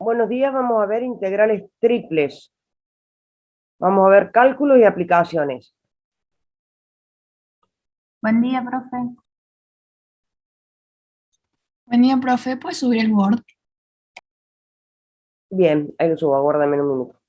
Buenos días, vamos a ver integrales triples. Vamos a ver cálculos y aplicaciones. Buen día, profe. Buen día, profe. ¿Puedes subir el Word? Bien, ahí lo subo, aguárdame un minuto.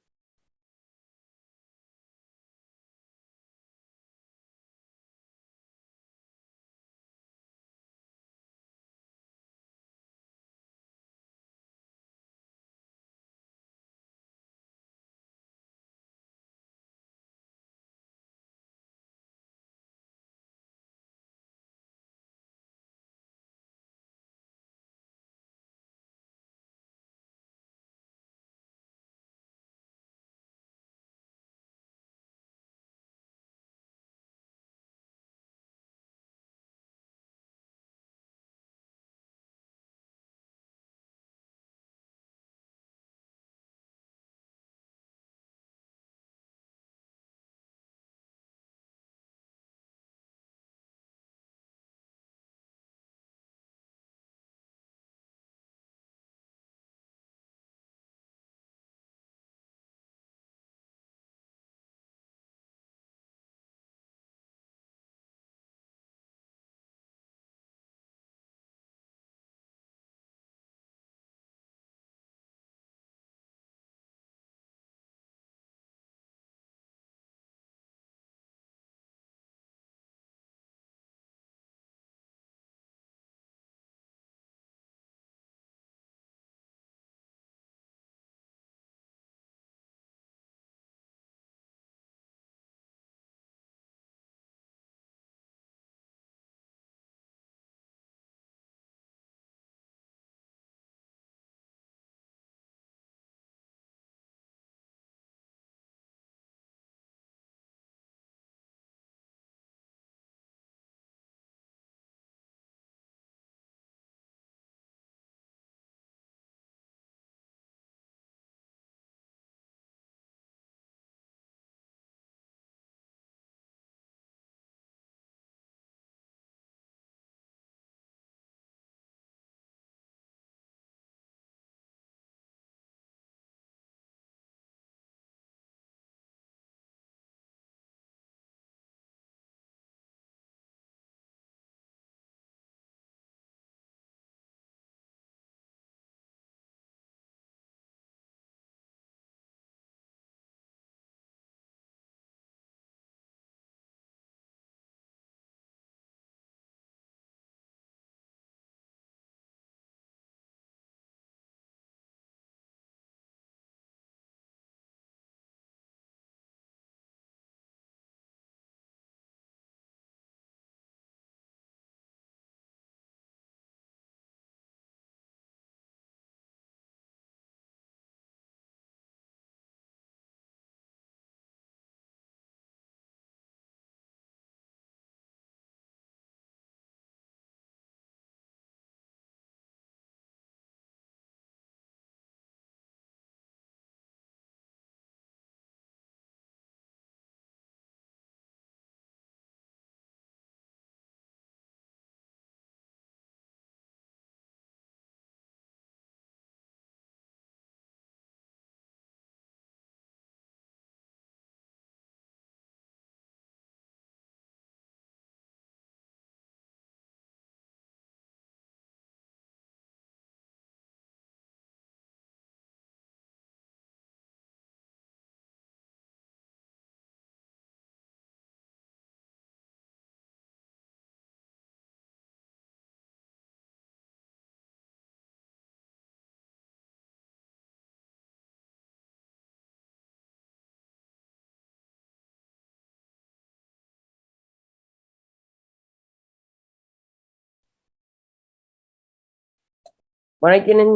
Bueno, ahí tienen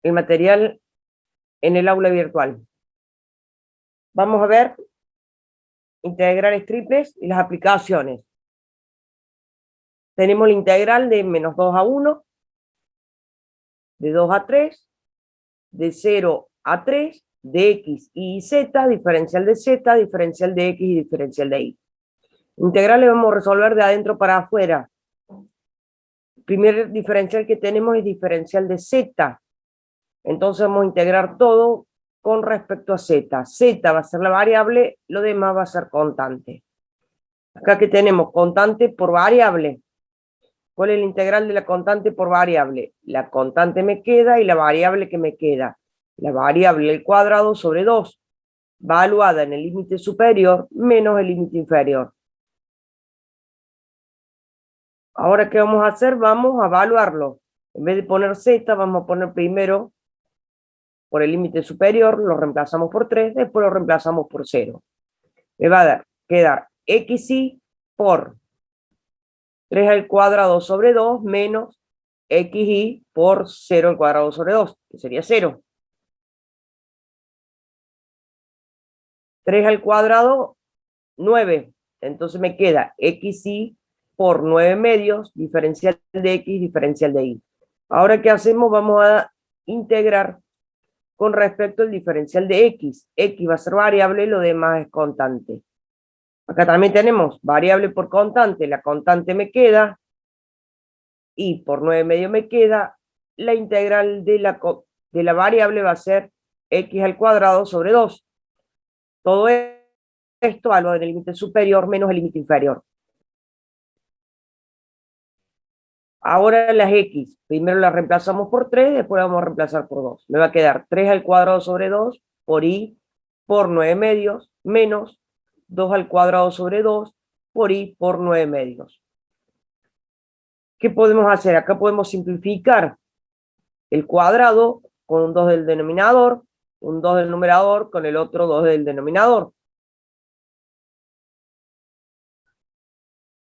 el material en el aula virtual. Vamos a ver integrales triples y las aplicaciones. Tenemos la integral de menos 2 a 1, de 2 a 3, de 0 a 3, de x y z, diferencial de z, diferencial de x y diferencial de y. Integrales vamos a resolver de adentro para afuera. El primer diferencial que tenemos es diferencial de z. Entonces vamos a integrar todo con respecto a z. Z va a ser la variable, lo demás va a ser constante. Acá que tenemos constante por variable. ¿Cuál es el integral de la constante por variable? La constante me queda y la variable que me queda. La variable al cuadrado sobre 2, valuada en el límite superior menos el límite inferior. Ahora, ¿qué vamos a hacer? Vamos a evaluarlo. En vez de poner z, vamos a poner primero por el límite superior, lo reemplazamos por 3, después lo reemplazamos por 0. Me va a quedar xy por 3 al cuadrado sobre 2 menos xy por 0 al cuadrado sobre 2, que sería 0. 3 al cuadrado, 9. Entonces me queda xy por 9 medios, diferencial de x, diferencial de y. Ahora, ¿qué hacemos? Vamos a integrar con respecto al diferencial de x. X va a ser variable, lo demás es constante. Acá también tenemos variable por constante. La constante me queda, y por 9 medios me queda. La integral de la variable va a ser x al cuadrado sobre 2. Todo esto algo en el límite superior menos el límite inferior. Ahora las x, primero las reemplazamos por 3, después vamos a reemplazar por 2. Me va a quedar 3 al cuadrado sobre 2 por y por 9 medios menos 2 al cuadrado sobre 2 por y por 9 medios. ¿Qué podemos hacer? Acá podemos simplificar el cuadrado con un 2 del denominador, un 2 del numerador con el otro 2 del denominador.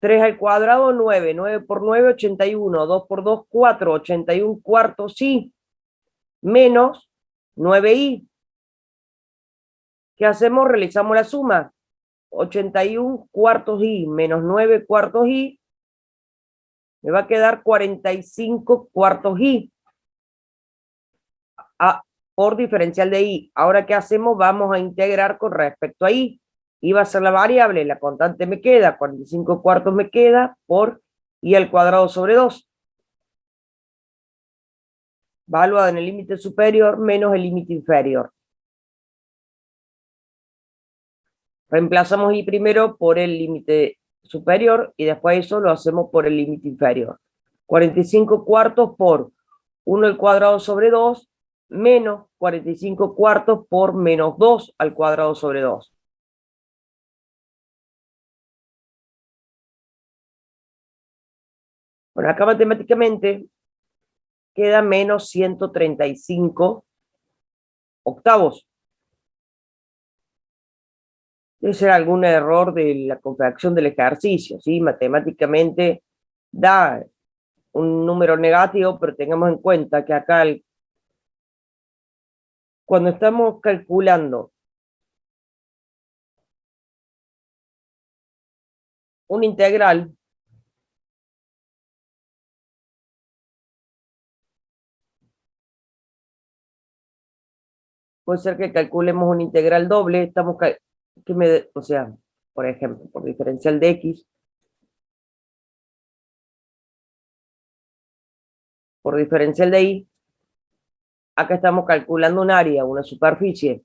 3 al cuadrado, 9. 9 por 9, 81. 2 por 2, 4. 81 cuartos y menos 9i. ¿Qué hacemos? Realizamos la suma. 81 cuartos y menos 9 cuartos y. Me va a quedar 45 cuartos y. Por diferencial de y. Ahora, ¿qué hacemos? Vamos a integrar con respecto a y. Y va a ser la variable, la constante me queda, 45 cuartos me queda, por y al cuadrado sobre 2. Valuada en el límite superior menos el límite inferior. Reemplazamos y primero por el límite superior y después eso lo hacemos por el límite inferior. 45 cuartos por 1 al cuadrado sobre 2 menos 45 cuartos por menos 2 al cuadrado sobre 2. Bueno, acá matemáticamente queda menos 135 octavos. Debe ser algún error de la confección del ejercicio, ¿sí? Matemáticamente da un número negativo, pero tengamos en cuenta que acá cuando estamos calculando un integral, puede ser que calculemos un integral doble, estamos o sea, por ejemplo, por diferencial de x, por diferencial de y, acá estamos calculando un área, una superficie.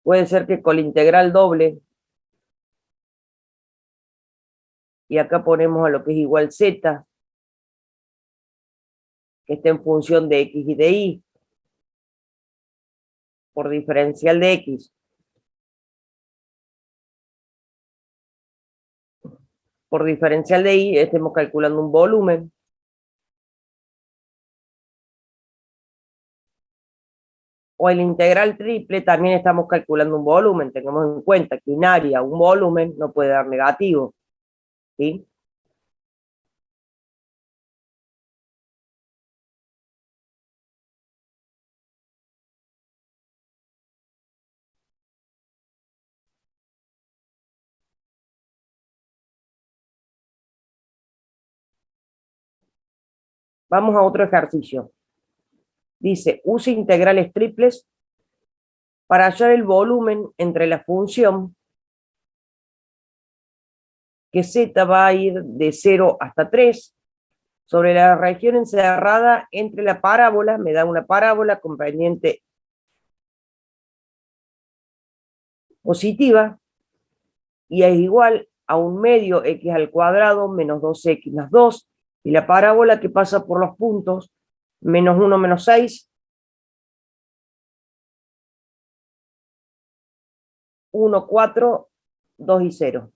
Puede ser que con la integral doble, y acá ponemos a lo que es igual z, que está en función de x y de y, por diferencial de x, por diferencial de y, estemos calculando un volumen. O el integral triple también estamos calculando un volumen. Tengamos en cuenta que un área, un volumen, no puede dar negativo, ¿sí? Vamos a otro ejercicio. Dice, use integrales triples para hallar el volumen entre la función que z va a ir de 0 hasta 3, sobre la región encerrada entre la parábola, me da una parábola con pendiente positiva, y es igual a un medio x al cuadrado menos 2x más 2, y la parábola que pasa por los puntos, menos 1 menos 6, 1, 4, 2 y 0.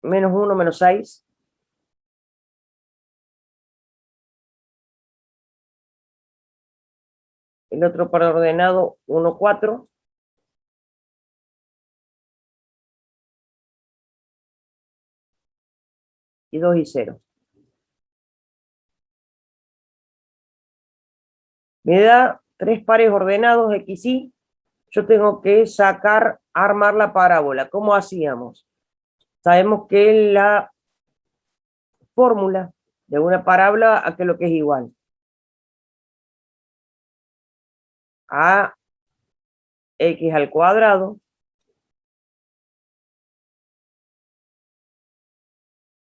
Menos 1 menos 6. El otro par ordenado, 1, 4. Y 2 y 0. Me da 3 pares ordenados x, y. Yo tengo que armar la parábola. ¿Cómo hacíamos? Sabemos que la fórmula de una parábola a que lo que es igual a x al cuadrado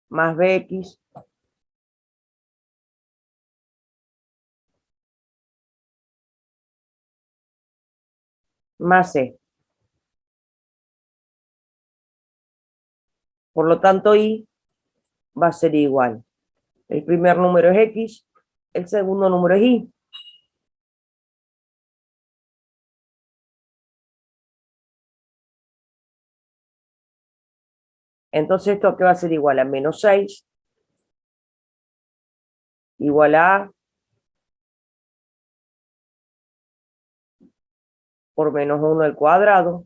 más bx más c. Por lo tanto, y va a ser igual. El primer número es x, el segundo número es y. Entonces, ¿esto qué va a ser igual? A menos 6, igual a por menos 1 al cuadrado,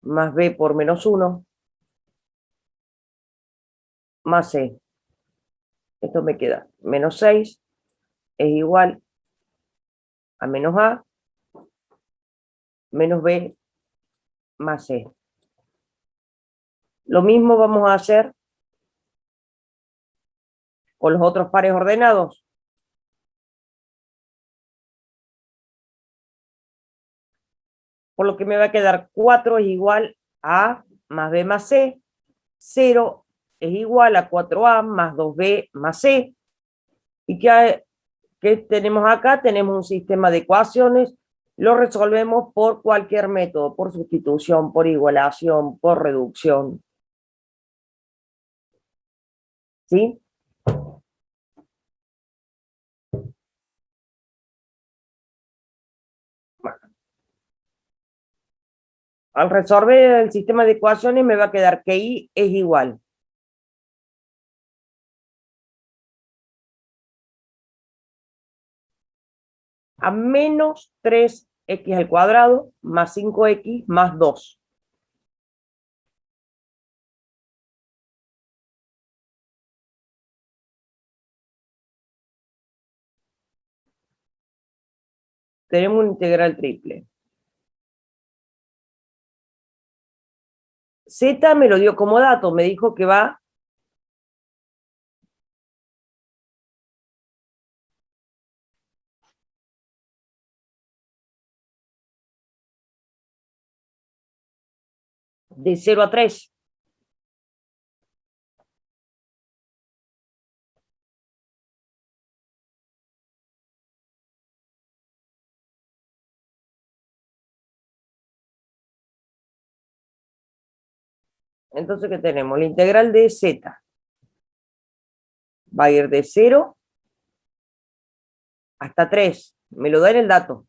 más b por menos 1, más c. Esto me queda menos 6 es igual a menos a menos b más c. Lo mismo vamos a hacer con los otros pares ordenados. Por lo que me va a quedar 4 es igual a más b más c, 0 es igual a 4a más 2b más c. ¿Y qué tenemos acá? Tenemos un sistema de ecuaciones, lo resolvemos por cualquier método, por sustitución, por igualación, por reducción. ¿Sí? Al resolver el sistema de ecuaciones me va a quedar que y es igual a menos 3x al cuadrado más 5x más 2. Tenemos una integral triple. Z me lo dio como dato, me dijo que va de 0 a 3. Entonces, ¿qué tenemos? La integral de Z va a ir de 0 hasta 3. Me lo da en el dato.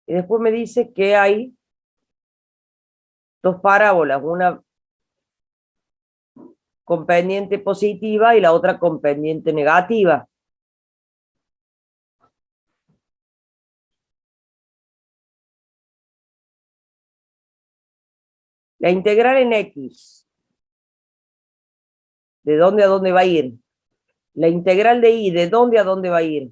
Y después me dice que hay dos parábolas, una con pendiente positiva y la otra con pendiente negativa. La integral en X, ¿de dónde a dónde va a ir? La integral de Y, ¿de dónde a dónde va a ir?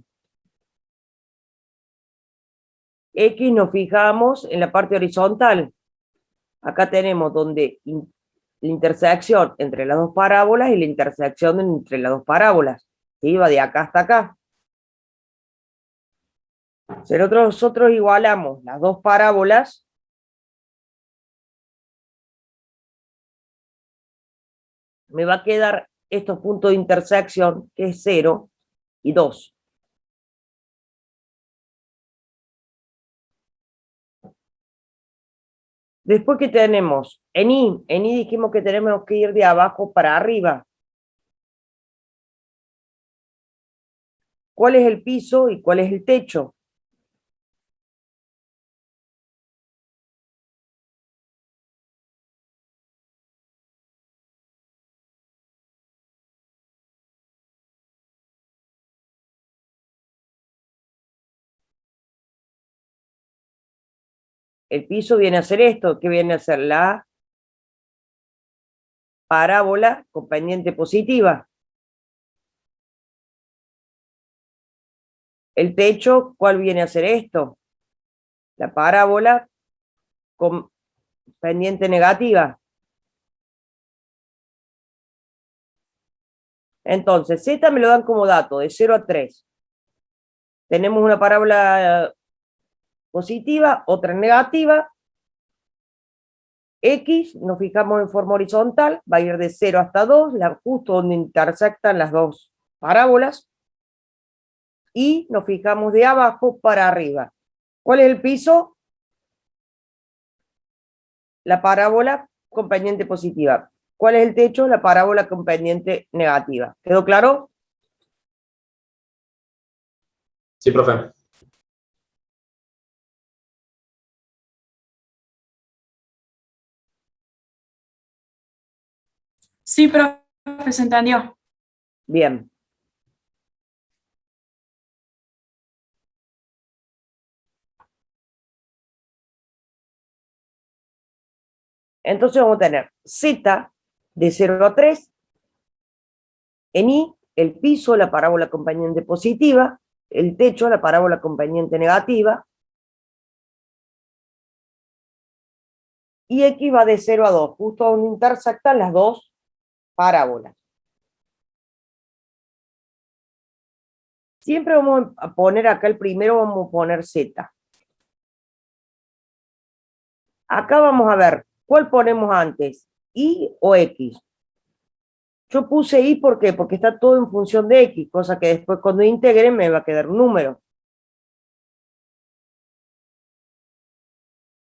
X nos fijamos en la parte horizontal. Acá tenemos donde la intersección entre las dos parábolas y la intersección entre las dos parábolas. ¿Sí? Va de acá hasta acá. Si nosotros igualamos las dos parábolas, me va a quedar estos puntos de intersección, que es 0 y 2. Después que tenemos en I dijimos que tenemos que ir de abajo para arriba. ¿Cuál es el piso y cuál es el techo? El piso viene a ser esto, que viene a ser la parábola con pendiente positiva. El techo, ¿cuál viene a ser esto? La parábola con pendiente negativa. Entonces, Z me lo dan como dato, de 0 a 3. Tenemos una parábola positiva, otra negativa. X, nos fijamos en forma horizontal, va a ir de 0 hasta 2, justo donde intersectan las dos parábolas. Y nos fijamos de abajo para arriba. ¿Cuál es el piso? La parábola con pendiente positiva. ¿Cuál es el techo? La parábola con pendiente negativa. ¿Quedó claro? Sí, profe. Sí, profe, se entendió. Bien. Entonces vamos a tener Z de 0 a 3. En I, el piso, la parábola con pendiente positiva. El techo, la parábola con pendiente negativa. Y X va de 0 a 2, justo donde intersectan las dos parábolas. Siempre vamos a poner acá el primero, vamos a poner Z. Acá vamos a ver, ¿cuál ponemos antes? ¿Y o X? Yo puse Y, ¿por qué? Porque está todo en función de X, cosa que después cuando integre me va a quedar un número.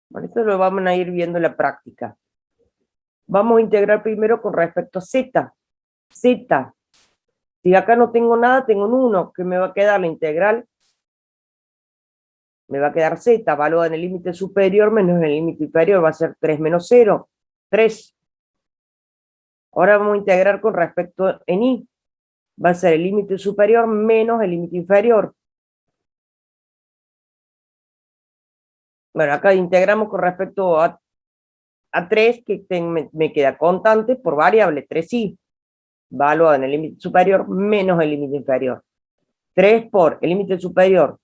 Bueno, esto lo vamos a ir viendo en la práctica. Vamos a integrar primero con respecto a Z. Z. Si acá no tengo nada, tengo un 1, que me va a quedar la integral. Me va a quedar Z, valor en el límite superior menos en el límite inferior, va a ser 3 menos 0, 3. Ahora vamos a integrar con respecto en I. Va a ser el límite superior menos el límite inferior. Bueno, acá integramos con respecto a 3, que me queda constante por variable, 3i. Valor en el límite superior menos el límite inferior. 3 por el límite superior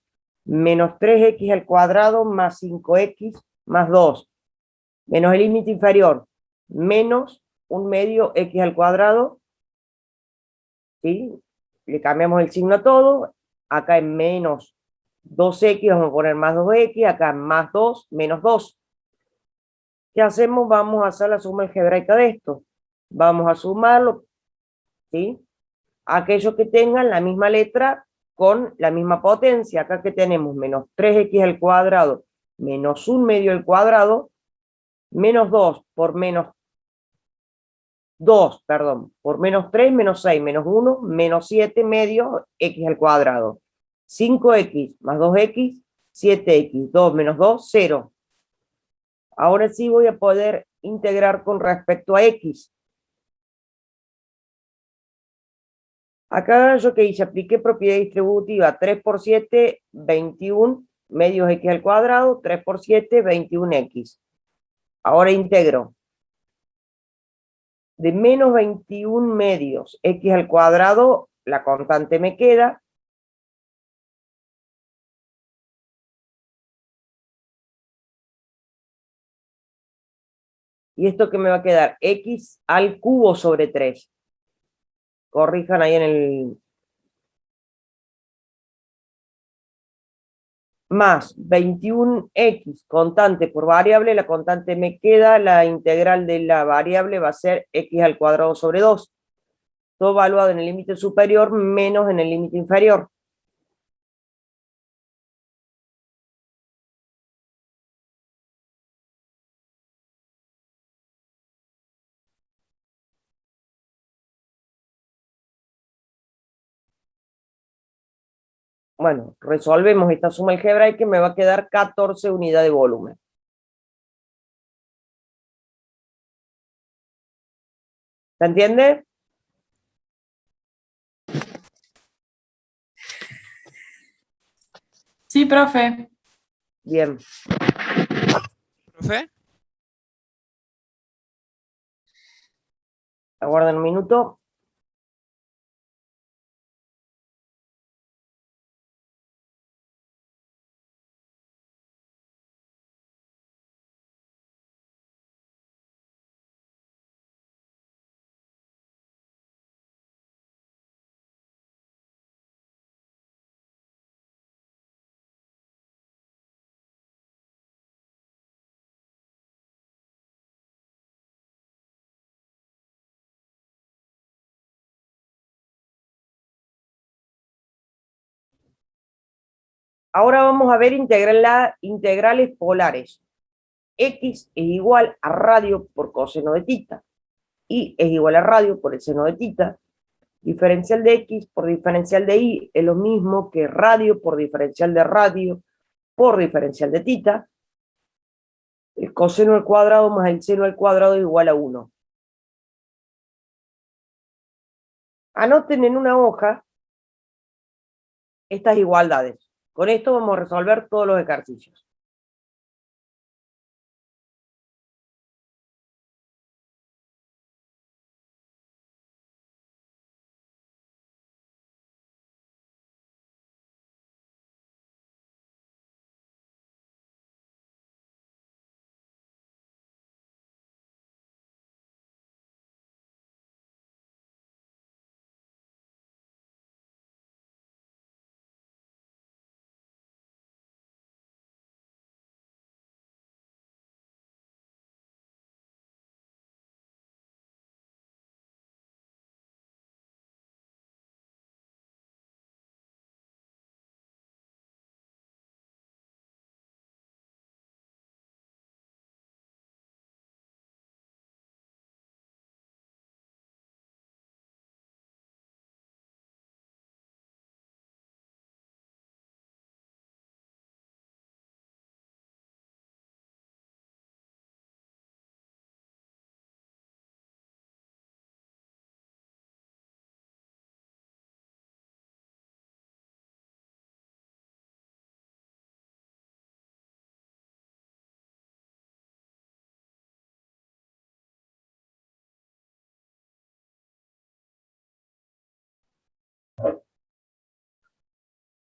menos 3x al cuadrado más 5x más 2. Menos el límite inferior menos 1/2 x al cuadrado. ¿Sí? Le cambiamos el signo a todo. Acá en menos 2x vamos a poner más 2x. Acá más 2 menos 2. ¿Qué hacemos? Vamos a hacer la suma algebraica de esto. Vamos a sumarlo, ¿sí? Aquellos que tengan la misma letra con la misma potencia. Acá que tenemos menos 3x al cuadrado menos 1/2 al cuadrado, menos 2 por menos 2, perdón, por menos 3, menos 6, menos 1, menos 7 medios x al cuadrado. 5x más 2x, 7x, 2 menos 2, 0. Ahora sí voy a poder integrar con respecto a x. Acá yo que hice, apliqué propiedad distributiva, 3 por 7, 21 medios x al cuadrado, 3 por 7, 21x. Ahora integro. De menos 21 medios x al cuadrado, la constante me queda. ¿Y esto qué me va a quedar? X al cubo sobre 3. Corrijan ahí en el... Más 21x constante por variable, la constante me queda, la integral de la variable va a ser x al cuadrado sobre 2. Todo evaluado en el límite superior menos en el límite inferior. Bueno, resolvemos esta suma algebraica y me va a quedar 14 unidades de volumen. ¿Se entiende? Sí, profe. Bien. ¿Profe? Aguarden un minuto. Ahora vamos a ver integrales polares. X es igual a radio por coseno de tita. Y es igual a radio por el seno de tita. Diferencial de X por diferencial de Y es lo mismo que radio por diferencial de radio por diferencial de tita. El coseno al cuadrado más el seno al cuadrado es igual a 1. Anoten en una hoja estas igualdades. Con esto vamos a resolver todos los ejercicios.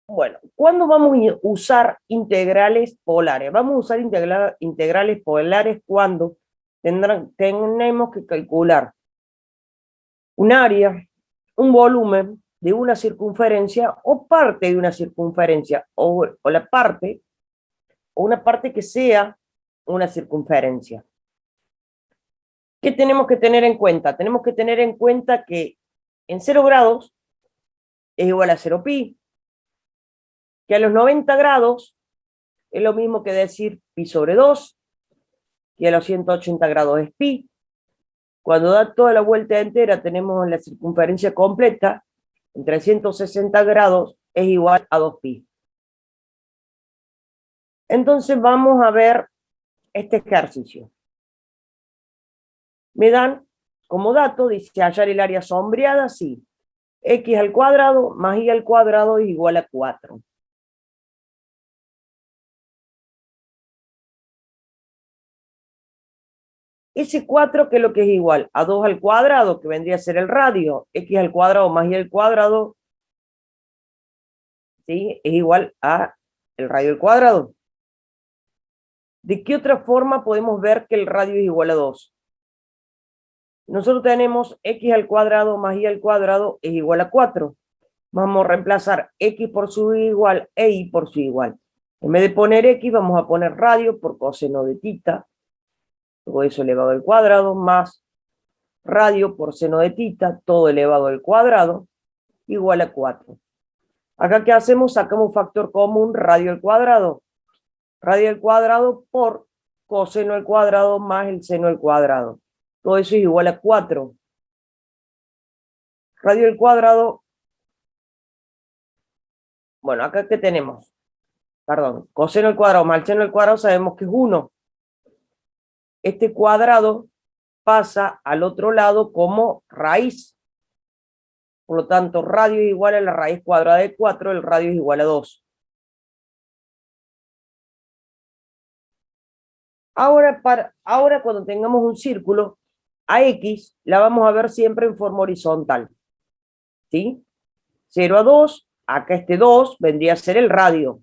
Bueno, ¿cuándo vamos a usar integrales polares? Vamos a usar integrales polares cuando tenemos que calcular un área, un volumen de una circunferencia o parte de una circunferencia, o la parte, o una parte que sea una circunferencia. ¿Qué tenemos que tener en cuenta? Tenemos que tener en cuenta que en 0 grados es igual a 0 pi, que a los 90 grados es lo mismo que decir pi sobre 2, que a los 180 grados es pi. Cuando da toda la vuelta entera tenemos la circunferencia completa, en 360 grados es igual a 2 pi. Entonces vamos a ver este ejercicio. Me dan como dato, dice hallar el área sombreada, sí. X al cuadrado más Y al cuadrado es igual a 4. Ese 4, ¿qué es lo que es igual? A 2 al cuadrado, que vendría a ser el radio. X al cuadrado más Y al cuadrado, ¿sí? Es igual a el radio al cuadrado. ¿De qué otra forma podemos ver que el radio es igual a 2? nosotros tenemos x al cuadrado más y al cuadrado es igual a 4. Vamos a reemplazar x por su igual e y por su igual. En vez de poner x, vamos a poner radio por coseno de tita, todo eso elevado al cuadrado, más radio por seno de tita, todo elevado al cuadrado, igual a 4. Acá, ¿qué hacemos? Sacamos un factor común, radio al cuadrado. Radio al cuadrado por coseno al cuadrado más el seno al cuadrado. Todo eso es igual a 4. Radio al cuadrado. Bueno, acá ¿qué tenemos? Perdón, coseno al cuadrado más el seno al cuadrado sabemos que es 1. Este cuadrado pasa al otro lado como raíz. Por lo tanto, radio es igual a la raíz cuadrada de 4, el radio es igual a 2. Ahora cuando tengamos un círculo, a x la vamos a ver siempre en forma horizontal. ¿Sí? 0 a 2, acá este 2 vendría a ser el radio.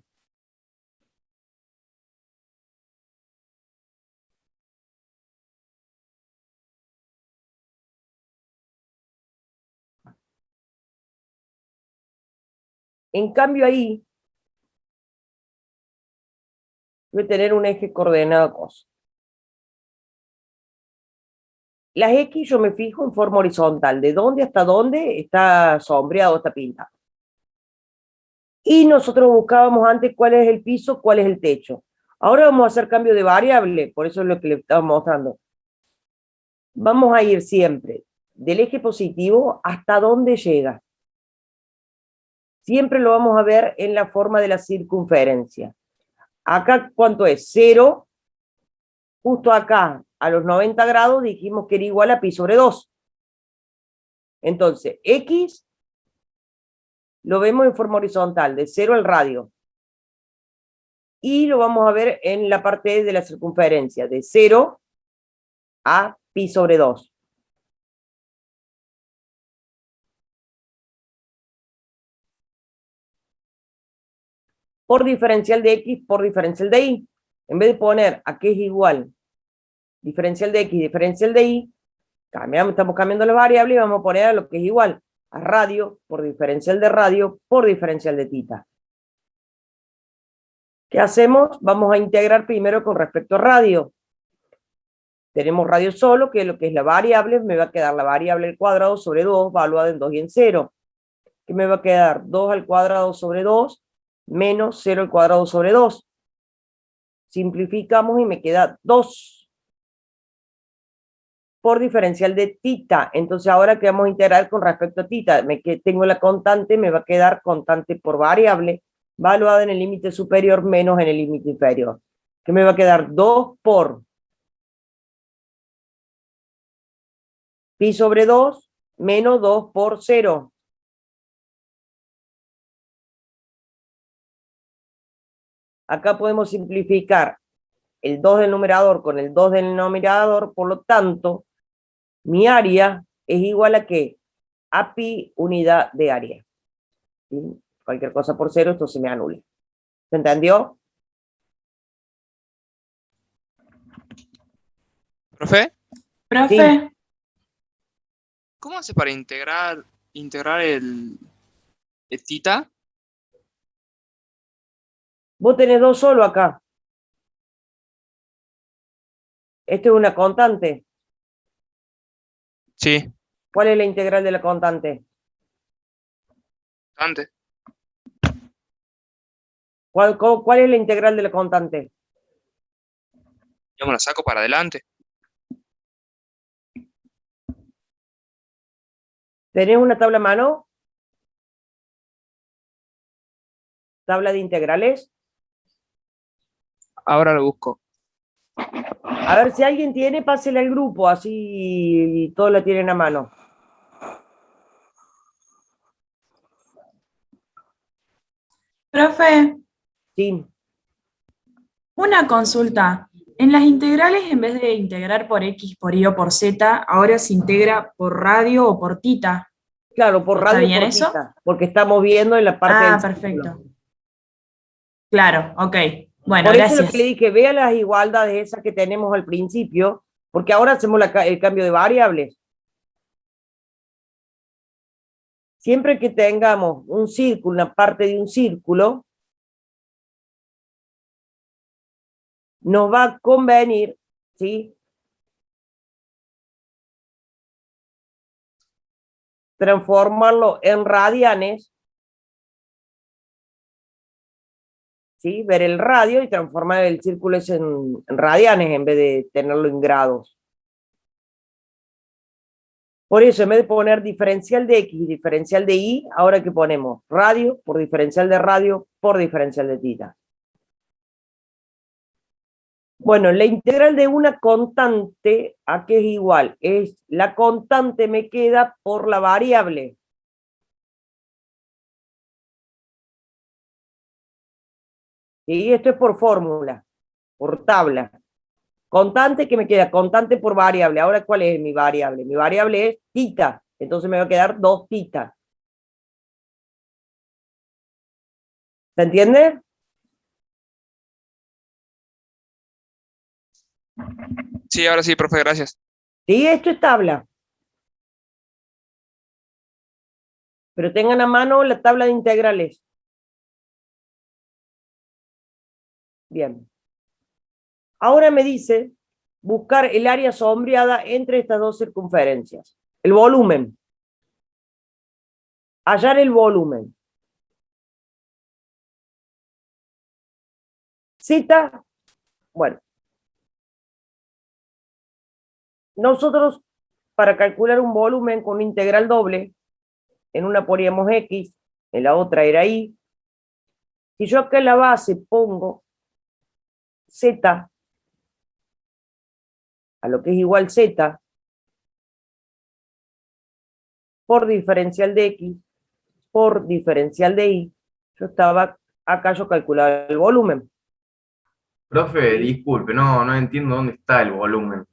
En cambio ahí, voy a tener un eje coordenado cos. Las X yo me fijo en forma horizontal, de dónde hasta dónde está sombreado, está pintado. Y nosotros buscábamos antes cuál es el piso, cuál es el techo. Ahora vamos a hacer cambio de variable, por eso es lo que le estaba mostrando. Vamos a ir siempre del eje positivo hasta dónde llega. Siempre lo vamos a ver en la forma de la circunferencia. Acá, ¿cuánto es? 0. Justo acá, a los 90 grados, dijimos que era igual a pi sobre 2. Entonces, x lo vemos en forma horizontal, de 0 al radio. Y lo vamos a ver en la parte de la circunferencia, de 0 a pi sobre 2. Por diferencial de x por diferencial de y. En vez de poner a qué es igual diferencial de x, diferencial de y, estamos cambiando la variable y vamos a poner a lo que es igual a radio por diferencial de radio por diferencial de tita. ¿Qué hacemos? Vamos a integrar primero con respecto a radio. Tenemos radio solo, que es lo que es la variable, me va a quedar la variable al cuadrado sobre 2, valuada en 2 y en 0. ¿Qué me va a quedar? 2 al cuadrado sobre 2, menos 0 al cuadrado sobre 2. Simplificamos y me queda 2 por diferencial de tita. Entonces ahora que vamos a integrar con respecto a tita, tengo la constante, me va a quedar constante por variable, valuada en el límite superior menos en el límite inferior. Que me va a quedar 2 por pi sobre 2 menos 2 por 0. Acá podemos simplificar el 2 del numerador con el 2 del denominador, por lo tanto, mi área es igual a ¿qué? A pi unidad de área. ¿Sí? Cualquier cosa por 0, esto se me anula. ¿Se entendió? ¿Profe? Profe, Sí. ¿Cómo hace para integrar el tita? Vos tenés 2 solo acá. Esto es una constante. Sí, ¿Cuál es la integral de la constante? antes. ¿Cuál es la integral de la constante? Yo me la saco para adelante. ¿Tenés una tabla a mano? ¿Tabla de integrales? Ahora lo busco. A ver, si alguien tiene, pásela al grupo, así todos la tienen a mano. profe, Sí. una consulta. En las integrales, en vez de integrar por x, por y o por z, ahora se integra por radio o por tita. Claro, por ¿Está radio bien por eso? tita, porque estamos viendo en la parte Ah, del perfecto. círculo. Claro, ok. Bueno, Por eso es lo gracias. que le dije, vea las igualdades esas que tenemos al principio, porque ahora hacemos el cambio de variables. siempre que tengamos un círculo, una parte de un círculo, nos va a convenir, ¿sí?, transformarlo en radianes, ¿sí?, ver el radio y transformar el círculo ese en radianes en vez de tenerlo en grados. Por eso, en vez de poner diferencial de X y diferencial de Y, ahora que ponemos radio por diferencial de radio por diferencial de tita. Bueno, la integral de una constante, ¿a qué es igual? La constante me queda por la variable. Y esto es por fórmula, por tabla. Constante que me queda, constante por variable. Ahora, ¿cuál es mi variable? Mi variable es tita, entonces me va a quedar 2 tita. ¿Se entiende? Sí, ahora sí, profe, gracias. Sí, esto es tabla. Pero tengan a mano la tabla de integrales. Bien. Ahora me dice buscar el área sombreada entre estas dos circunferencias. El volumen. Hallar el volumen. Zeta, bueno. Nosotros, para calcular un volumen con integral doble, en una poníamos X, en la otra era Y. Si yo acá en la base pongo Z, a lo que es igual Z, por diferencial de X, por diferencial de Y, yo estaba, acá yo calculaba el volumen. Profe, disculpe, no entiendo dónde está el volumen.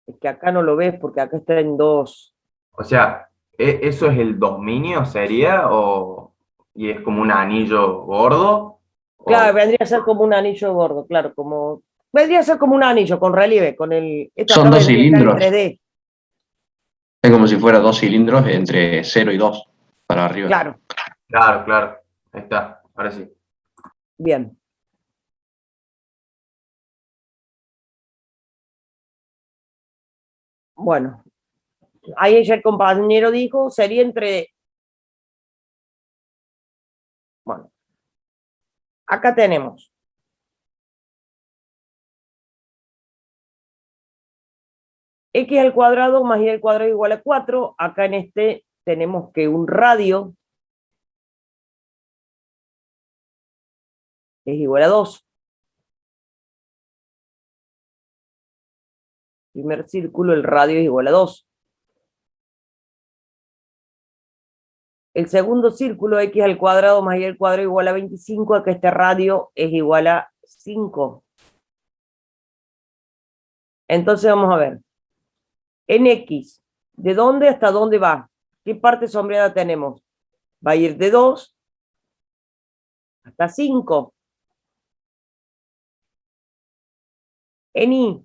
Es que acá no lo ves porque acá está en 2. O sea, ¿eso es el dominio, sería? ¿Y es como un anillo gordo? Claro, vendría a ser como un anillo gordo, claro, como... Vendría a ser como un anillo con relieve, con el... Esto Son acá dos vendría a estar en cilindros. 3D. Es como si fuera 2 cilindros entre 0 y 2 para arriba. Claro, Claro. Ahí está, ahora sí. bien. Bueno, ahí ya el compañero dijo, sería entre... Bueno, acá tenemos. X al cuadrado más Y al cuadrado igual a 4. Acá en este tenemos que un radio es igual a 2. Primer círculo, el radio es igual a 2. El segundo círculo, X al cuadrado más Y al cuadrado igual a 25. Acá este radio es igual a 5. Entonces vamos a ver. En X, ¿de dónde hasta dónde va? ¿Qué parte sombreada tenemos? Va a ir de 2 hasta 5. En Y.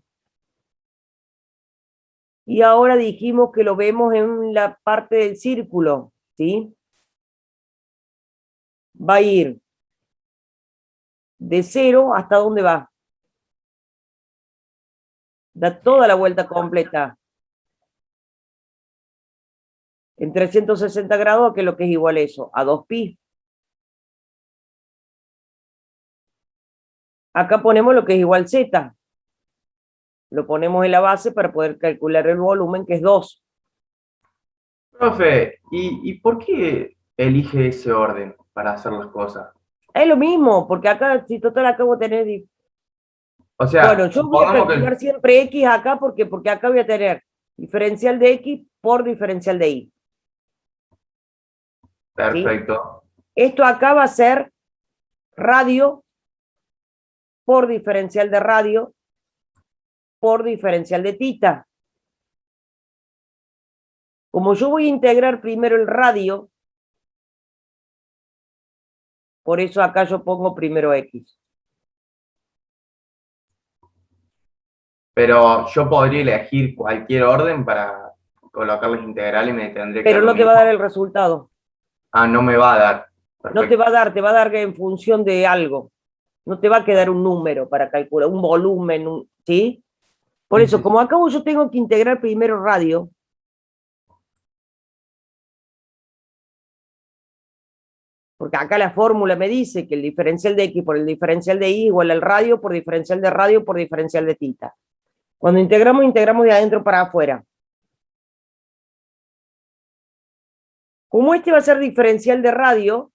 Y ahora dijimos que lo vemos en la parte del círculo, ¿sí? Va a ir de 0 hasta dónde va. Da toda la vuelta completa. En 360 grados, que es lo que es igual a eso, a 2pi. Acá ponemos lo que es igual z. Lo ponemos en la base para poder calcular el volumen, que es 2. Profe, ¿y por qué elige ese orden para hacer las cosas? Es lo mismo, porque acá, si total acabo de tener... O sea, Bueno, yo voy a supongamos calcular siempre X acá, porque acá voy a tener diferencial de X por diferencial de Y. Perfecto. Esto acá va a ser radio por diferencial de radio por diferencial de tita. Como yo voy a integrar primero el radio, por eso acá yo pongo primero X. Pero yo podría elegir cualquier orden colocar las integrales y me tendría que Pero dar lo no te va a mismo. dar el resultado. Ah, no me va a dar. No te Perfecto. te va a dar en función de algo. No te va a quedar un número para calcular, un volumen, ¿sí? Por Sí, eso, sí, como acá yo tengo que integrar primero radio, porque acá la fórmula me dice que el diferencial de X por el diferencial de Y igual al radio por diferencial de radio por diferencial de tita. Cuando integramos, integramos de adentro para afuera. Como este va a ser diferencial de radio,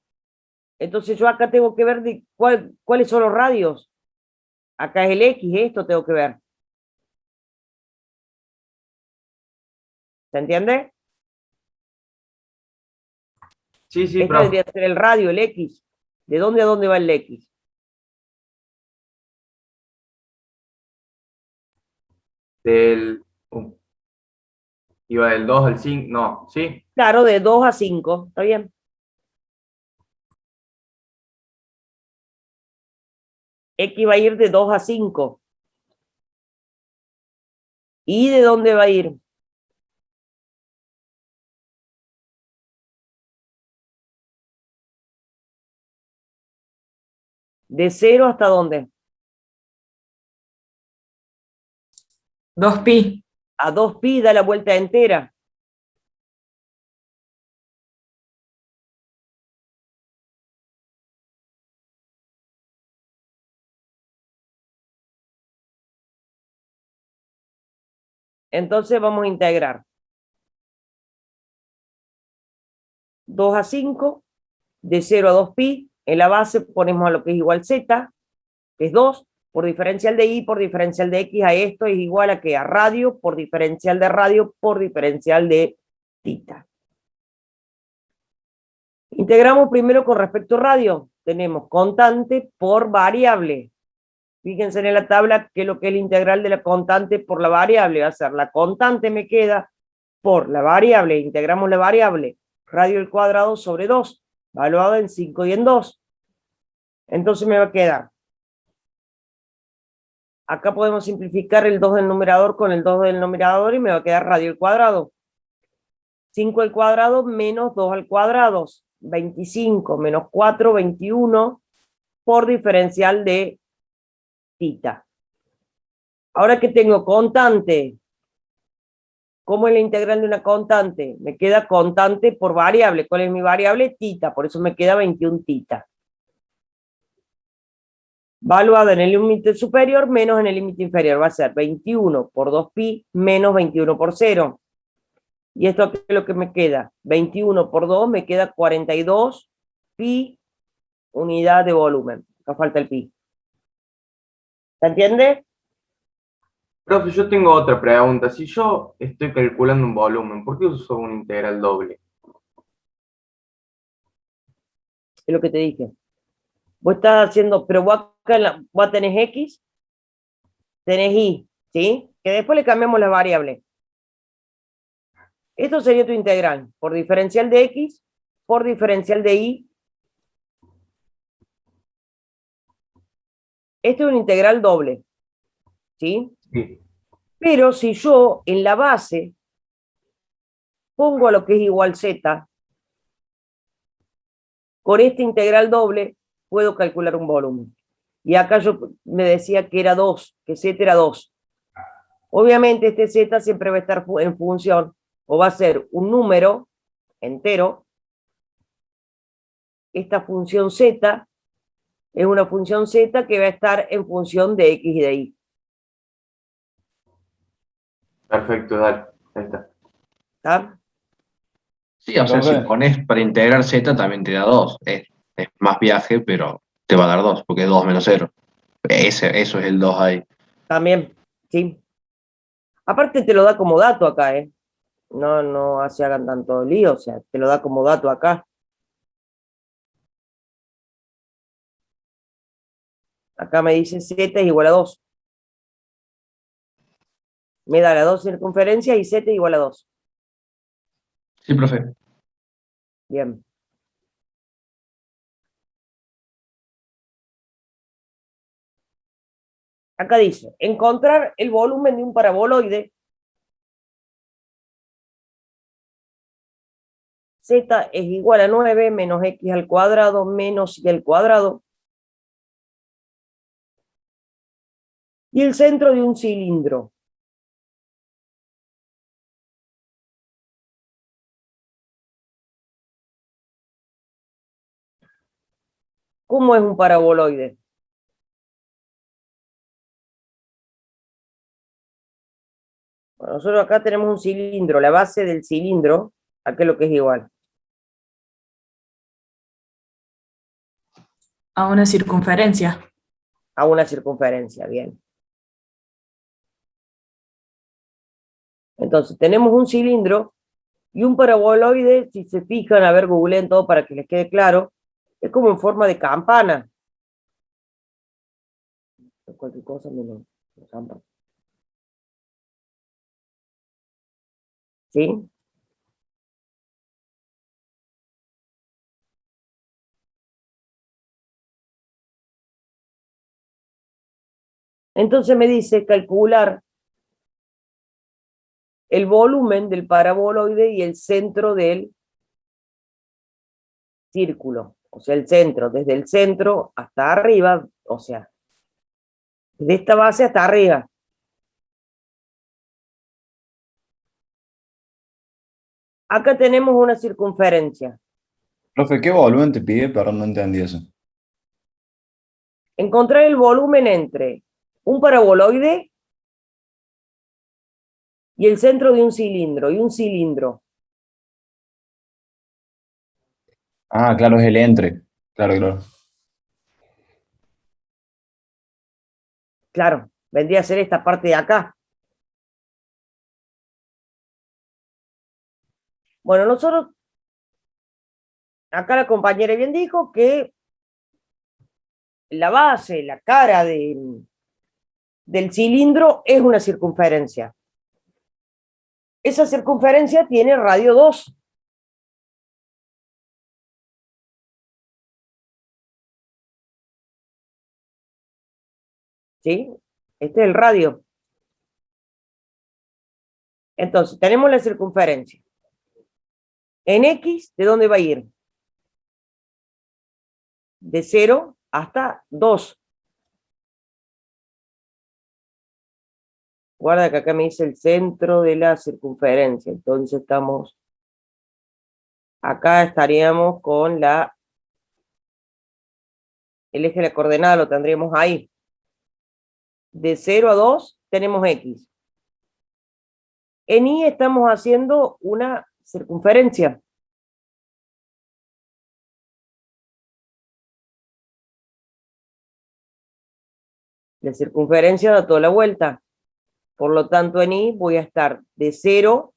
entonces yo acá tengo que ver cuáles son los radios. Acá es el X, esto tengo que ver. ¿Se entiende? sí, sí, Este profe. debería ser el radio, el X. ¿De dónde a dónde va el X? Del, iba del 2 al 5, no, sí. Claro, de 2 a 5, ¿está bien? X va a ir de 2 a 5. ¿Y de dónde va a ir? ¿De 0 hasta dónde? 2pi. A 2pi da la vuelta entera. Entonces vamos a integrar 2 a 5, de 0 a 2pi. En la base ponemos a lo que es igual z, que es 2, por diferencial de y por diferencial de x a esto es igual a que a radio por diferencial de radio por diferencial de tita. Integramos primero con respecto a radio. Tenemos constante por variable. Fíjense en la tabla que lo que es el integral de la constante por la variable va a ser la constante me queda por la variable, integramos la variable, radio al cuadrado sobre 2, valuado en 5 y en 2. Entonces me va a quedar, acá podemos simplificar el 2 del numerador con el 2 del numerador y me va a quedar radio al cuadrado. 5 al cuadrado menos 2 al cuadrado, 25 menos 4, 21, por diferencial de tita. Ahora que tengo constante, ¿cómo es la integral de una constante? Me queda constante por variable. ¿Cuál es mi variable? Tita, por eso me queda 21 tita. Valuada en el límite superior menos en el límite inferior. Va a ser 21 por 2pi menos 21 por 0. ¿Y esto aquí es lo que me queda? 21 por 2 me queda 42 pi unidad de volumen. Acá falta el pi. ¿Se entiende? Profe, yo tengo otra pregunta. Si yo estoy calculando un volumen, ¿por qué uso una integral doble? Es lo que te dije. Vos estás haciendo, pero vos tenés x, tenés y, ¿sí? Que después le cambiamos las variables. Esto sería tu integral, por diferencial de x, por diferencial de y. Esto es un integral doble, ¿sí? Sí. Pero si yo en la base pongo a lo que es igual z, con este integral doble puedo calcular un volumen. Y acá yo me decía que era 2, que z era 2. Obviamente este z siempre va a estar en función, o va a ser un número entero. Esta función z es una función z que va a estar en función de x y de y. Perfecto, dale. Ahí está. ¿Está? Sí, o sea, si Profe, pones para integrar z también te da 2. Es más viaje, pero te va a dar 2, porque es 2 menos 0. Eso es el 2 ahí. También, sí. Aparte te lo da como dato acá, ¿eh? No se hagan tanto lío, o sea, te lo da como dato acá. Acá me dice z es igual a 2. Me da la 2 circunferencia y z igual a 2. Sí, profe. Bien. Acá dice, encontrar el volumen de un paraboloide Z es igual a 9 menos X al cuadrado menos Y al cuadrado. Y el centro de un cilindro. ¿Cómo es un paraboloide? Bueno, nosotros acá tenemos un cilindro, la base del cilindro, ¿a qué es lo que es igual? A una circunferencia. A una circunferencia, bien. Entonces, tenemos un cilindro y un paraboloide, si se fijan, a ver, googleen todo para que les quede claro, es como en forma de campana. Cualquier cosa menos campana. ¿Sí? Entonces me dice calcular el volumen del paraboloide y el centro del círculo. O sea, el centro, desde el centro hasta arriba, o sea, de esta base hasta arriba. Acá tenemos una circunferencia. Profe, ¿qué volumen te pide? Perdón, no entendí eso. Encontrar el volumen entre un paraboloide y el centro de un cilindro, y un cilindro. Ah, claro, es el entre. Claro, claro. Claro, vendría a ser esta parte de acá. Bueno, nosotros, acá la compañera bien dijo que la base, la cara del cilindro es una circunferencia. Esa circunferencia tiene radio 2. ¿Sí? Este es el radio. Entonces, tenemos la circunferencia. En X, ¿de dónde va a ir? De 0 hasta 2. Guarda que acá me dice el centro de la circunferencia. Entonces estamos... Acá estaríamos con el eje de la coordenada, lo tendríamos ahí. De 0 a 2 tenemos X. En Y estamos haciendo una circunferencia. La circunferencia da toda la vuelta. Por lo tanto, en Y voy a estar de 0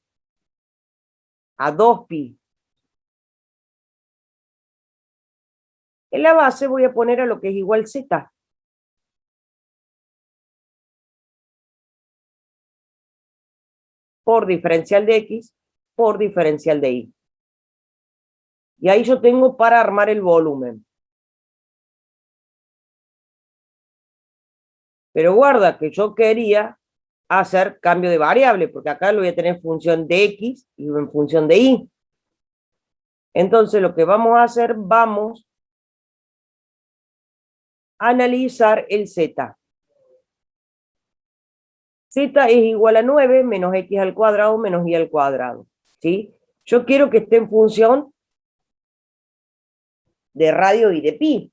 a 2pi. En la base voy a poner a lo que es igual Z. Por diferencial de X, por diferencial de Y. Y ahí yo tengo para armar el volumen. Pero guarda que yo quería hacer cambio de variable, porque acá lo voy a tener en función de X y en función de Y. Entonces lo que vamos a hacer, vamos a analizar el Z. Z es igual a 9 menos X al cuadrado menos Y al cuadrado. ¿Sí? Yo quiero que esté en función de radio y de pi.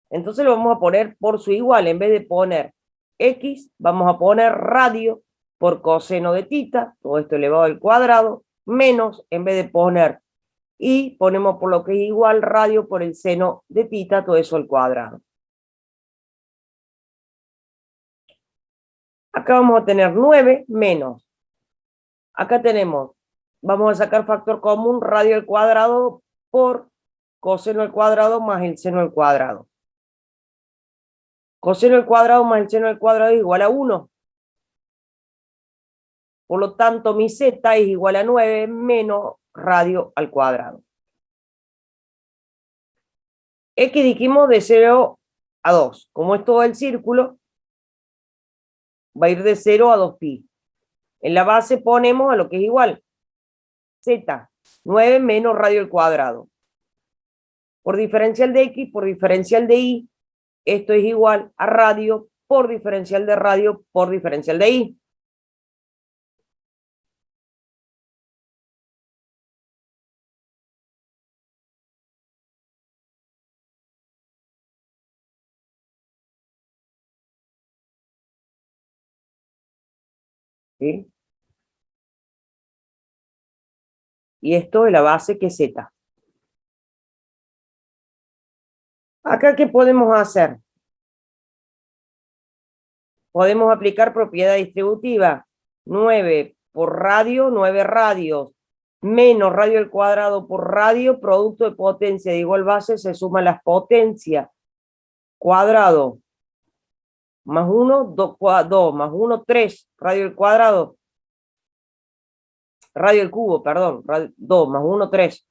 Entonces lo vamos a poner por su igual. En vez de poner X, vamos a poner radio por coseno de tita, todo esto elevado al cuadrado, menos, en vez de poner y, ponemos por lo que es igual radio por el seno de tita, todo eso al cuadrado. Acá vamos a tener 9 menos. Acá tenemos, vamos a sacar factor común, radio al cuadrado por coseno al cuadrado más el seno al cuadrado. Coseno al cuadrado más el seno al cuadrado es igual a 1. Por lo tanto, mi Z es igual a 9 menos radio al cuadrado. X dijimos de 0 a 2. Como es todo el círculo, va a ir de 0 a 2pi. En la base ponemos a lo que es igual. Z, 9 menos radio al cuadrado. Por diferencial de X por diferencial de Y, esto es igual a radio por diferencial de radio por diferencial de Y. ¿Sí? Y esto es la base que es Z. Acá, ¿qué podemos hacer? Podemos aplicar propiedad distributiva. 9 por radio, 9 radios, menos radio al cuadrado por radio, producto de potencia de igual base, se suman las potencias. Cuadrado, más 1, 2, más 1, 3, radio al cuadrado. Radio al cubo, perdón, 2 más 1, 3.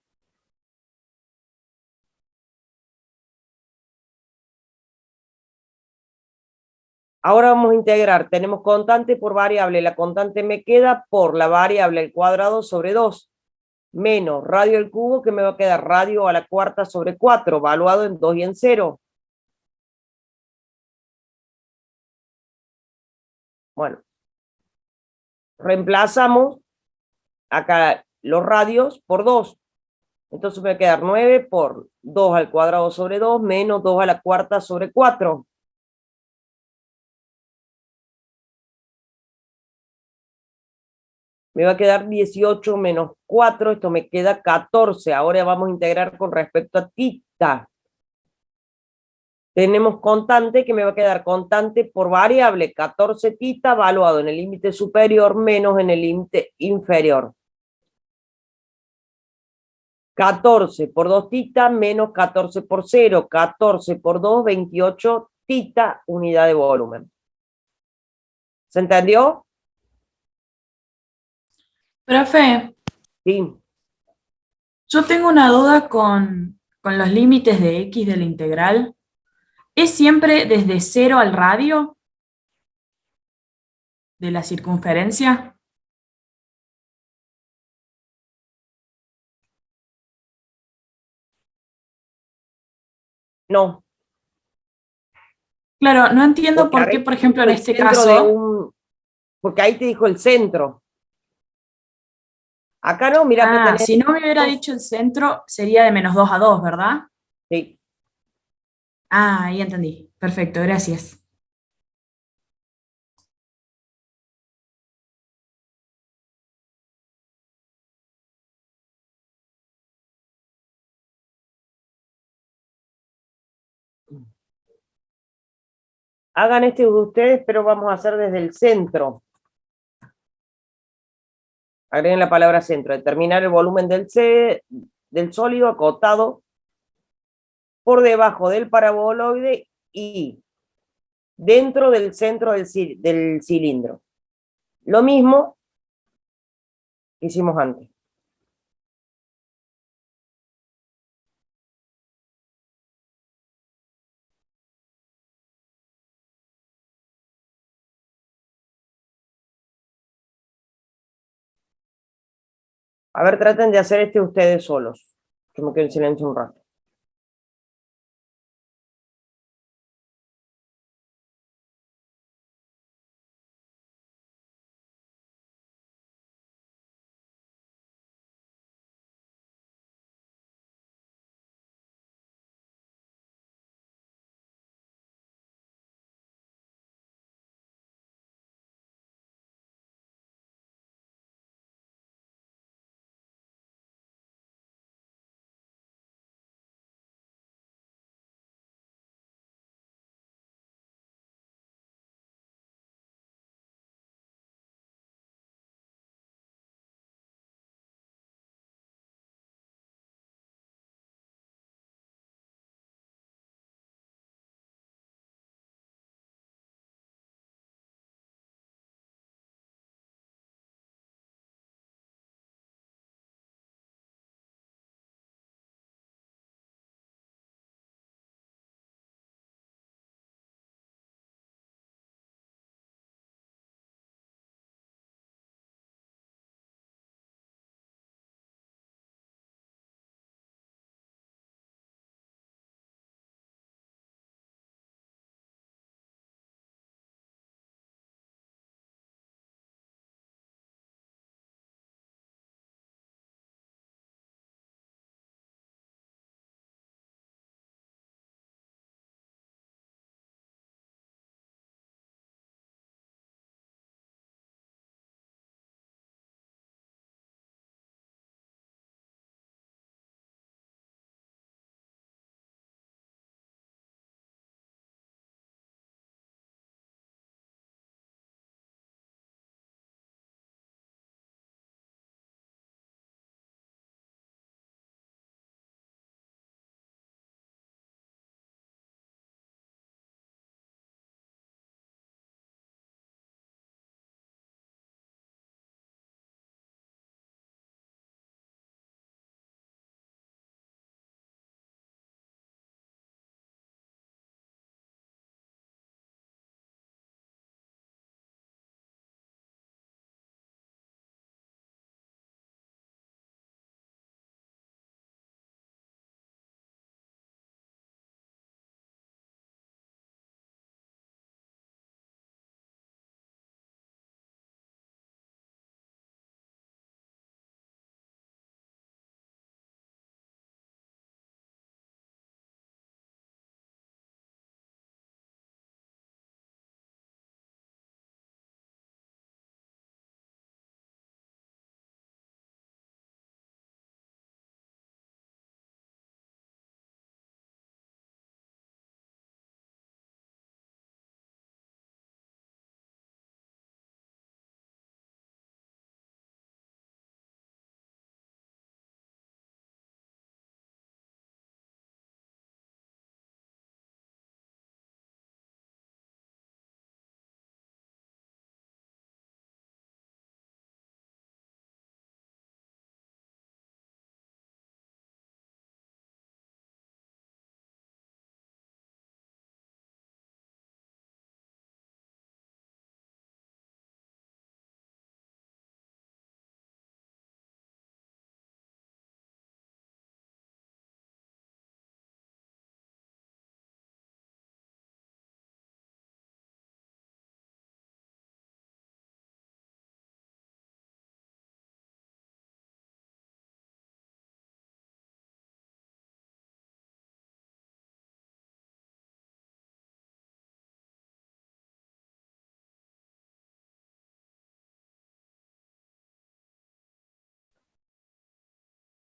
Ahora vamos a integrar, tenemos constante por variable, la constante me queda por la variable al cuadrado sobre 2, menos radio al cubo, que me va a quedar radio a la cuarta sobre 4, evaluado en 2 y en 0. Bueno, reemplazamos acá los radios por 2. Entonces me va a quedar 9 por 2 al cuadrado sobre 2, menos 2 a la cuarta sobre 4. Me va a quedar 18 menos 4, esto me queda 14. Ahora vamos a integrar con respecto a tita. Tenemos constante que me va a quedar constante por variable, 14 tita, evaluado en el límite superior menos en el límite inferior. 14 por 2 tita menos 14 por 0, 14 por 2, 28 tita, unidad de volumen. ¿Se entendió? Profe, Sí. yo tengo una duda con los límites de X de la integral. ¿Es siempre desde 0 al radio de la circunferencia? No. Claro, no entiendo Porque por qué, por ejemplo, en el este centro de caso. porque ahí te dijo el centro. Acá no, mira, acá tenés. Si no me hubiera dicho el centro, sería de menos 2 a 2, ¿verdad? Sí. Ahí entendí. Perfecto, gracias. Hagan este de ustedes, pero vamos a hacer desde el centro. Agreguen la palabra centro. Determinar el volumen del sólido acotado por debajo del paraboloide y dentro del centro del cilindro. Lo mismo que hicimos antes. A ver, traten de hacer este ustedes solos. Yo me quedo en silencio un rato.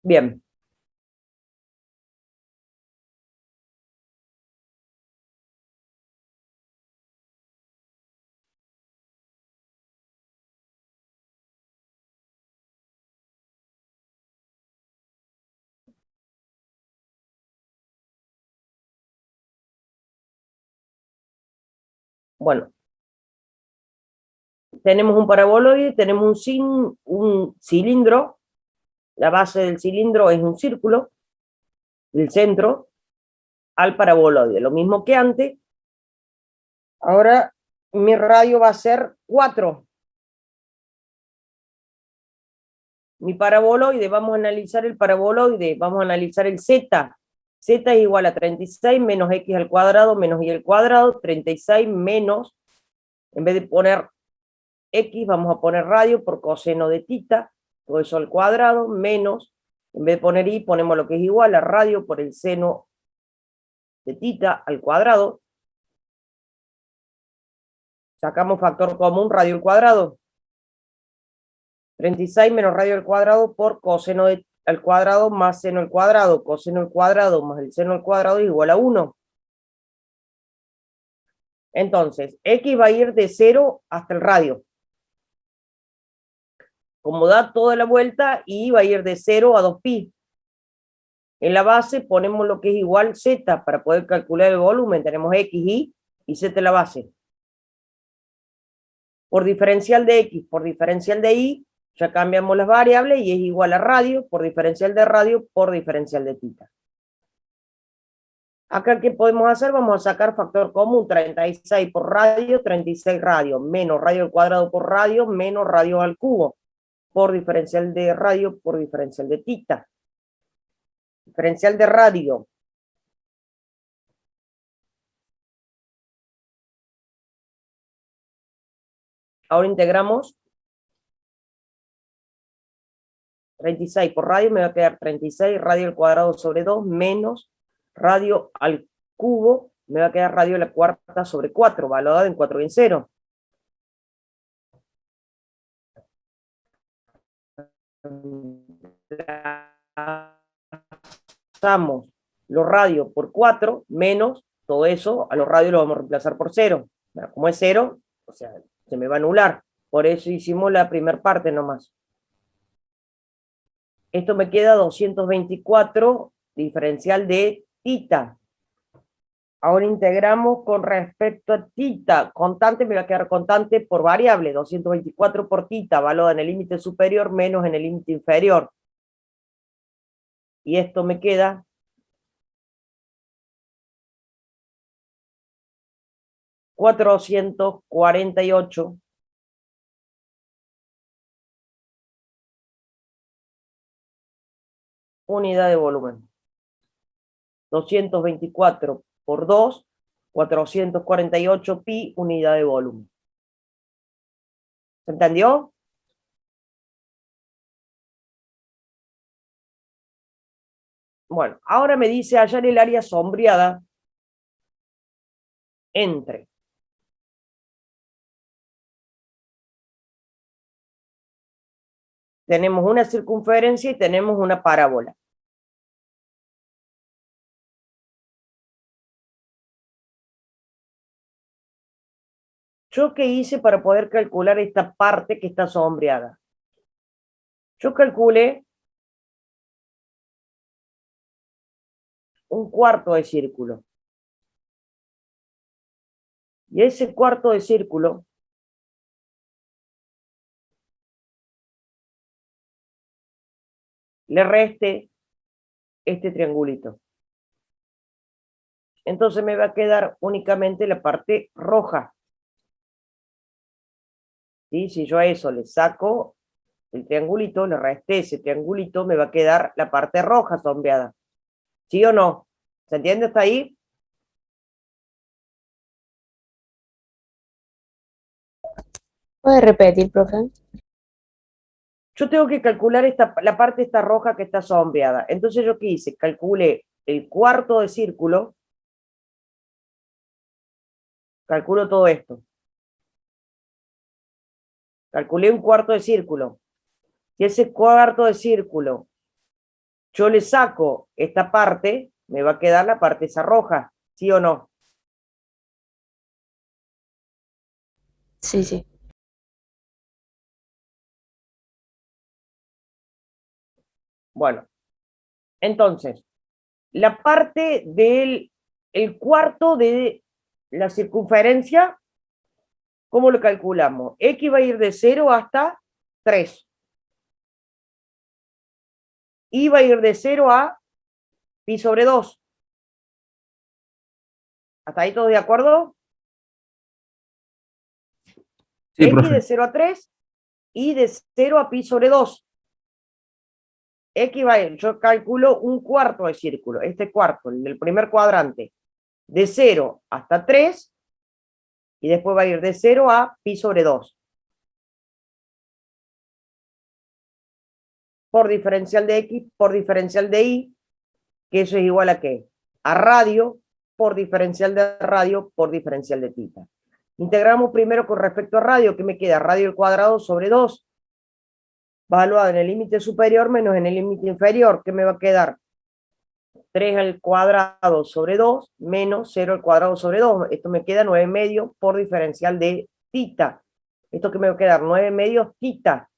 Bien. Bueno, tenemos un paraboloide, tenemos un cilindro, la base del cilindro es un círculo, del centro al paraboloide, lo mismo que antes. Ahora mi radio va a ser 4. Mi paraboloide, vamos a analizar el paraboloide, vamos a analizar el z. Z es igual a 36 menos x al cuadrado menos y al cuadrado, 36 menos, en vez de poner x, vamos a poner radio por coseno de tita, todo eso al cuadrado, menos, en vez de poner y, ponemos lo que es igual a radio por el seno de tita al cuadrado. Sacamos factor común, radio al cuadrado. 36 menos radio al cuadrado por coseno al cuadrado más seno al cuadrado. Coseno al cuadrado más el seno al cuadrado es igual a 1. Entonces, x va a ir de 0 hasta el radio. Como da toda la vuelta, y va a ir de 0 a 2pi. En la base ponemos lo que es igual z para poder calcular el volumen. Tenemos x, y z en la base. Por diferencial de x, por diferencial de y, ya cambiamos las variables y es igual a radio, por diferencial de radio, por diferencial de tita. Acá, ¿qué podemos hacer? Vamos a sacar factor común, 36 por radio, 36 radio, menos radio al cuadrado por radio, menos radio al cubo, por diferencial de radio, por diferencial de tita. Diferencial de radio. Ahora integramos 36 por radio, me va a quedar 36 radio al cuadrado sobre 2, menos radio al cubo, me va a quedar radio a la cuarta sobre 4, valorado en 4 y en 0. Pasamos los radios por 4, menos todo eso, a los radios lo vamos a reemplazar por 0. Como es 0, o sea, se me va a anular. Por eso hicimos la primera parte nomás. Esto me queda 224 diferencial de tita. Ahora integramos con respecto a tita. Constante me va a quedar constante por variable. 224 por tita, valorado en el límite superior menos en el límite inferior. Y esto me queda 448 unidad de volumen. 224 por 2, 448 pi unidad de volumen. ¿Se entendió? Bueno, ahora me dice hallar el área sombreada entre tenemos una circunferencia y tenemos una parábola. ¿Yo qué hice para poder calcular esta parte que está sombreada? Yo calculé un cuarto de círculo. Y ese cuarto de círculo le reste este triangulito. Entonces me va a quedar únicamente la parte roja. ¿Sí? Si yo a eso le saco el triangulito, le resté ese triangulito, me va a quedar la parte roja sombreada. ¿Sí o no? ¿Se entiende hasta ahí? ¿Puede repetir, profe? Yo tengo que calcular la parte esta roja que está sombreada. Entonces, ¿yo qué hice? Calculé el cuarto de círculo. Calculo todo esto. Calculé un cuarto de círculo. Y ese cuarto de círculo yo le saco esta parte, me va a quedar la parte esa roja, ¿sí o no? Sí, sí. Bueno, entonces, la parte del el cuarto de la circunferencia, ¿cómo lo calculamos? X va a ir de 0 hasta 3. Y va a ir de 0 a pi sobre 2. ¿Hasta ahí todos de acuerdo? Sí, X profe. de 0 a 3 y de 0 a pi sobre 2. X va a ir, yo calculo un cuarto de círculo, este cuarto, el del primer cuadrante, de 0 hasta 3, y después va a ir de 0 a pi sobre 2. Por diferencial de X, por diferencial de Y, que eso es igual a ¿qué? A radio, por diferencial de radio, por diferencial de tita. Integramos primero con respecto a radio, ¿qué me queda? Radio al cuadrado sobre 2, valuado en el límite superior menos en el límite inferior, ¿qué me va a quedar? 3 al cuadrado sobre 2 menos 0 al cuadrado sobre 2. Esto me queda 9 medios por diferencial de tita. Esto que me va a quedar 9 medios tita,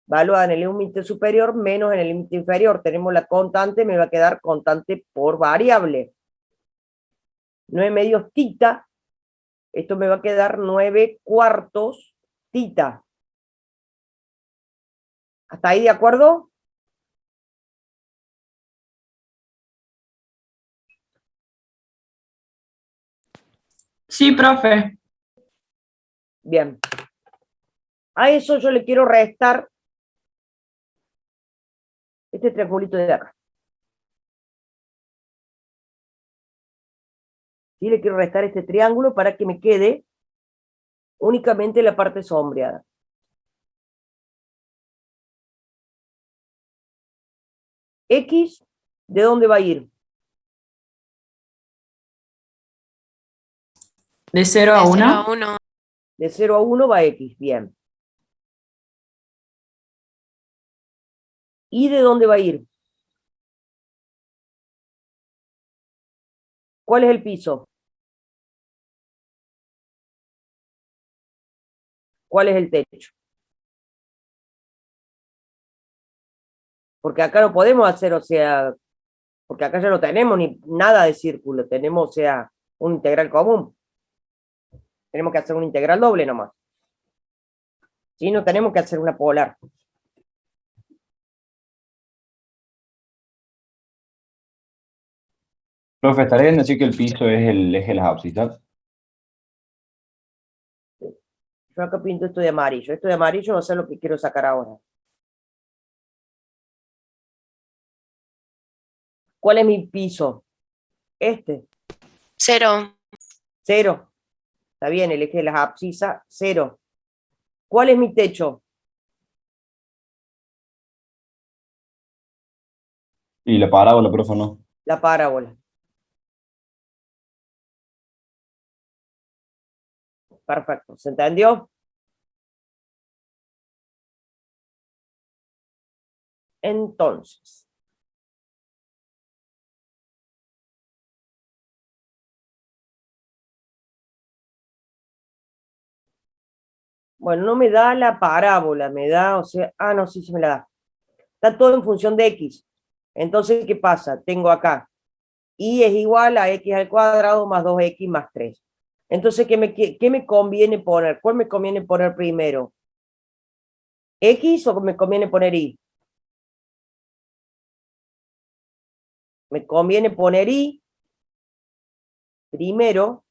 valuada en el límite superior menos en el límite inferior. Tenemos la constante, me va a quedar constante por variable. 9 medios tita, esto me va a quedar 9 cuartos tita. ¿Hasta ahí de acuerdo? Sí, profe. Bien. A eso yo le quiero restar este triangulito de acá. ¿Sí? Le quiero restar este triángulo para que me quede únicamente la parte sombreada. X, ¿de dónde va a ir? De 0 a 1. De 0 a 1 va X, bien. ¿Y de dónde va a ir? ¿Cuál es el piso? ¿Cuál es el techo? Porque acá no podemos hacer, o sea, porque acá ya no tenemos ni nada de círculo, tenemos, o sea, un integral común. Tenemos que hacer un integral doble nomás. ¿Sí? No tenemos que hacer una polar. Profe, ¿estaría bien decir que el piso es el eje de las ábsidas? Yo acá pinto esto de amarillo. Esto de amarillo va a ser lo que quiero sacar ahora. ¿Cuál es mi piso? Este. 0. 0. Está bien, el eje de las abscisas, 0. ¿Cuál es mi techo? Y la parábola, profe, no. La parábola. Perfecto, ¿se entendió? Entonces, bueno, no me da la parábola, me da, o sea, no, sí, sí me la da. Está todo en función de X. Entonces, ¿qué pasa? Tengo acá, Y es igual a X al cuadrado más 2X más 3. Entonces, ¿qué me conviene poner? ¿Cuál me conviene poner primero? ¿X o me conviene poner Y? Me conviene poner Y primero,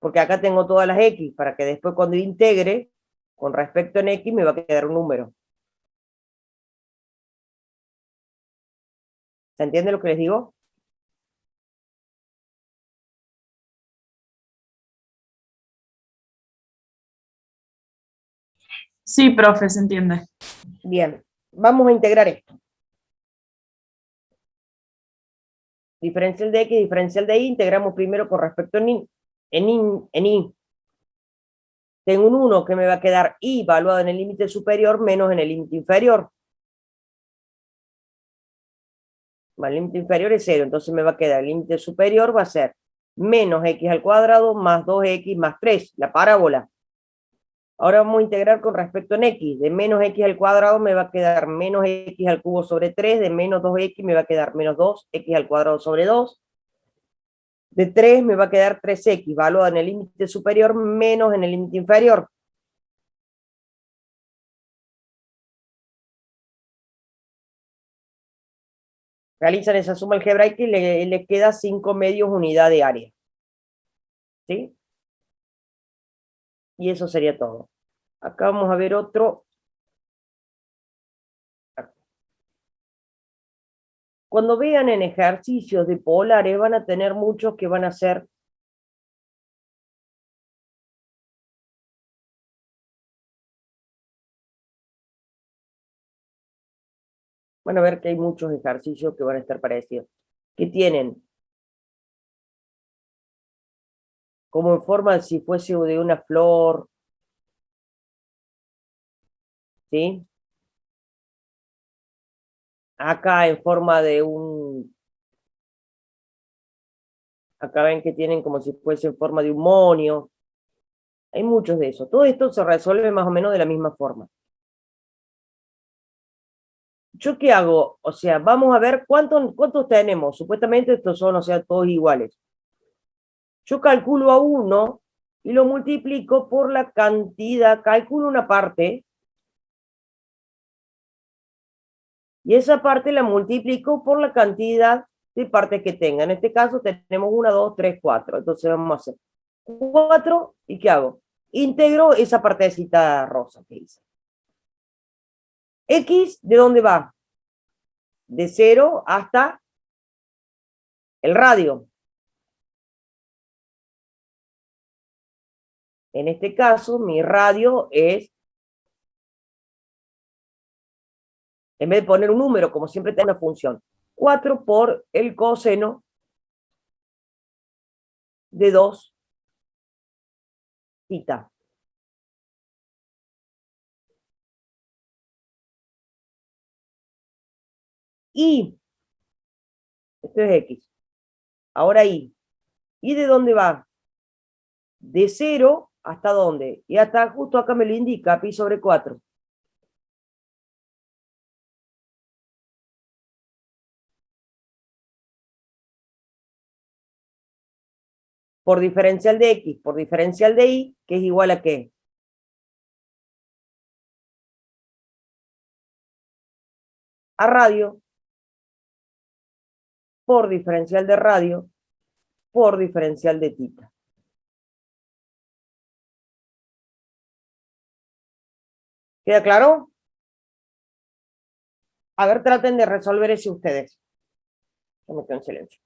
porque acá tengo todas las X, para que después cuando integre, con respecto en X, me va a quedar un número. ¿Se entiende lo que les digo? Sí, profe, se entiende. Bien, vamos a integrar esto. Diferencial de X, diferencial de Y, integramos primero con respecto en Y. Tengo un 1 que me va a quedar Y valuado en el límite superior menos en el límite inferior. Bueno, el límite inferior es 0, entonces me va a quedar el límite superior va a ser menos x al cuadrado más 2x más 3, la parábola. Ahora vamos a integrar con respecto en x. De menos x al cuadrado me va a quedar menos x al cubo sobre 3, de menos 2x me va a quedar menos 2x al cuadrado sobre 2. De 3 me va a quedar 3x, valor en el límite superior menos en el límite inferior. Realizan esa suma algebraica y le queda 5 medios unidad de área. ¿Sí? Y eso sería todo. Acá vamos a ver otro. Cuando vean en ejercicios de polares van a tener muchos que van a ser van a ver que hay muchos ejercicios que van a estar parecidos, que tienen como en forma de si fuese de una flor, ¿sí? Acá en forma de acá ven que tienen como si fuese en forma de un monio. Hay muchos de esos. Todo esto se resuelve más o menos de la misma forma. ¿Yo qué hago? O sea, vamos a ver cuántos tenemos. Supuestamente estos son, o sea, todos iguales. Yo calculo a uno y lo multiplico por la cantidad, calculo una parte, y esa parte la multiplico por la cantidad de partes que tenga. En este caso tenemos 1, 2, 3, 4. Entonces vamos a hacer 4, ¿y qué hago? Integro esa partecita rosa que hice. X, ¿de dónde va? De 0 hasta el radio. En este caso, mi radio es, en vez de poner un número, como siempre tengo una función, 4 por el coseno de 2 θ. Y, esto es X. Ahora Y. ¿Y de dónde va? De 0 hasta dónde? Y hasta justo acá me lo indica, pi sobre 4. Por diferencial de X, por diferencial de Y, que es igual a ¿qué? A radio, por diferencial de radio, por diferencial de θ. ¿Queda claro? A ver, traten de resolver ese ustedes. Yo me quedo en silencio.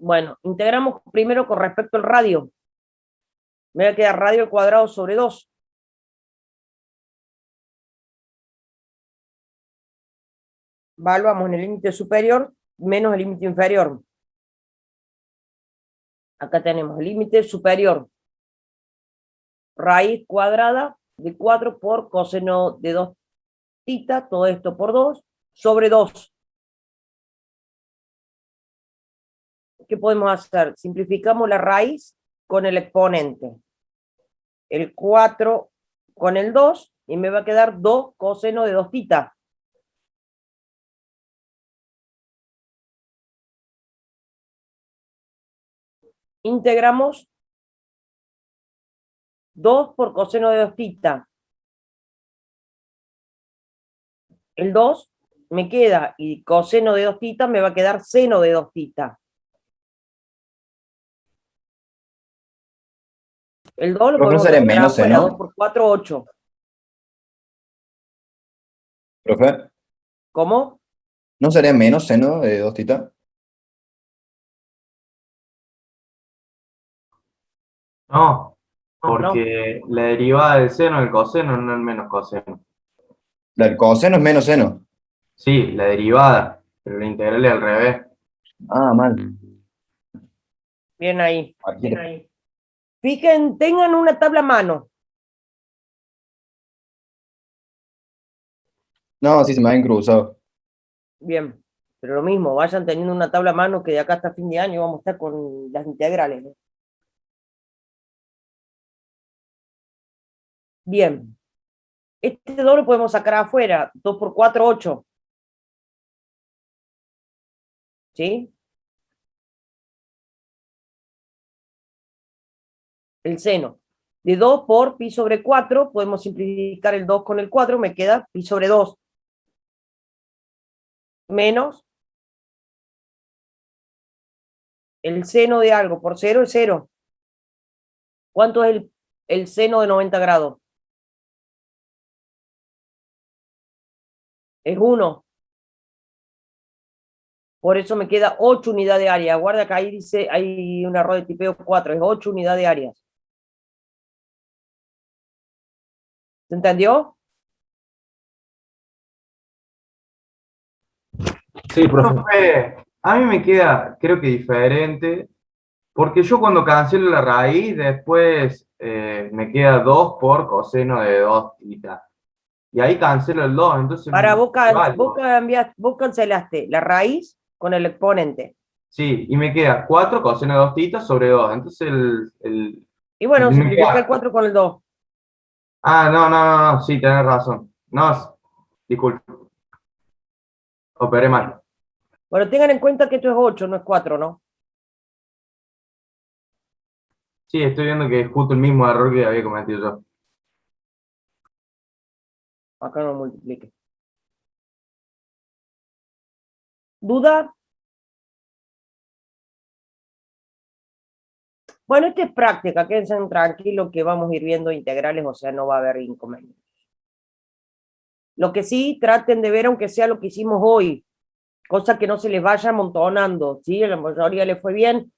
Bueno, integramos primero con respecto al radio. Me va a quedar radio al cuadrado sobre 2. Evaluamos en el límite superior menos el límite inferior. Acá tenemos el límite superior. Raíz cuadrada de 4 por coseno de 2 tita, todo esto por 2, sobre 2. ¿Qué podemos hacer? Simplificamos la raíz con el exponente. El 4 con el 2, y me va a quedar 2 coseno de 2 tita. Integramos 2 por coseno de 2 tita. El 2 me queda, y coseno de 2 tita me va a quedar seno de 2 tita. El 2 lo Profe, ¿no podemos sería sacar menos afuera, seno? 2 por 4, 8. Profe, ¿Cómo? ¿no sería menos seno de 2 tita? No, No. porque la derivada del seno es el coseno, no el menos coseno. El coseno es menos seno. Sí, la derivada, pero la integral es al revés. Ah, mal. Bien ahí. Aquí. Bien ahí. Fijen, tengan una tabla a mano. No, sí, se me habían cruzado. Bien, pero lo mismo, vayan teniendo una tabla a mano que de acá hasta fin de año vamos a estar con las integrales, ¿no? Bien, este 2 lo podemos sacar afuera, 2 por 4, 8. ¿Sí? El seno. De 2 por pi sobre 4, podemos simplificar el 2 con el 4, me queda pi sobre 2. Menos el seno de algo por 0 es 0. ¿Cuánto es el seno de 90 grados? Es 1. Por eso me queda 8 unidades de área. Guarda que ahí dice, hay un error de tipeo 4, es 8 unidades de área. ¿Se entendió? Sí, profe. Profe, a mí me queda, creo que diferente, porque yo cuando cancelo la raíz, después me queda 2 por coseno de 2 tita. Y ahí cancelo el 2, entonces Para vale. vos cancelaste la raíz con el exponente. Sí, y me queda 4 coseno de 2 tita sobre 2. Entonces Y bueno, me simplifica el queda- 4 con el 2. Ah, no, sí, tenés razón. No, disculpe, operé mal. Bueno, tengan en cuenta que esto es 8, no es 4, ¿no? Sí, estoy viendo que es justo el mismo error que había cometido yo. Acá no multiplique. ¿Duda? Bueno, esta es práctica, quédense tranquilos que vamos a ir viendo integrales, o sea, no va a haber inconvenientes. Lo que sí, traten de ver, aunque sea lo que hicimos hoy, cosa que no se les vaya amontonando, ¿sí? A la mayoría le fue bien.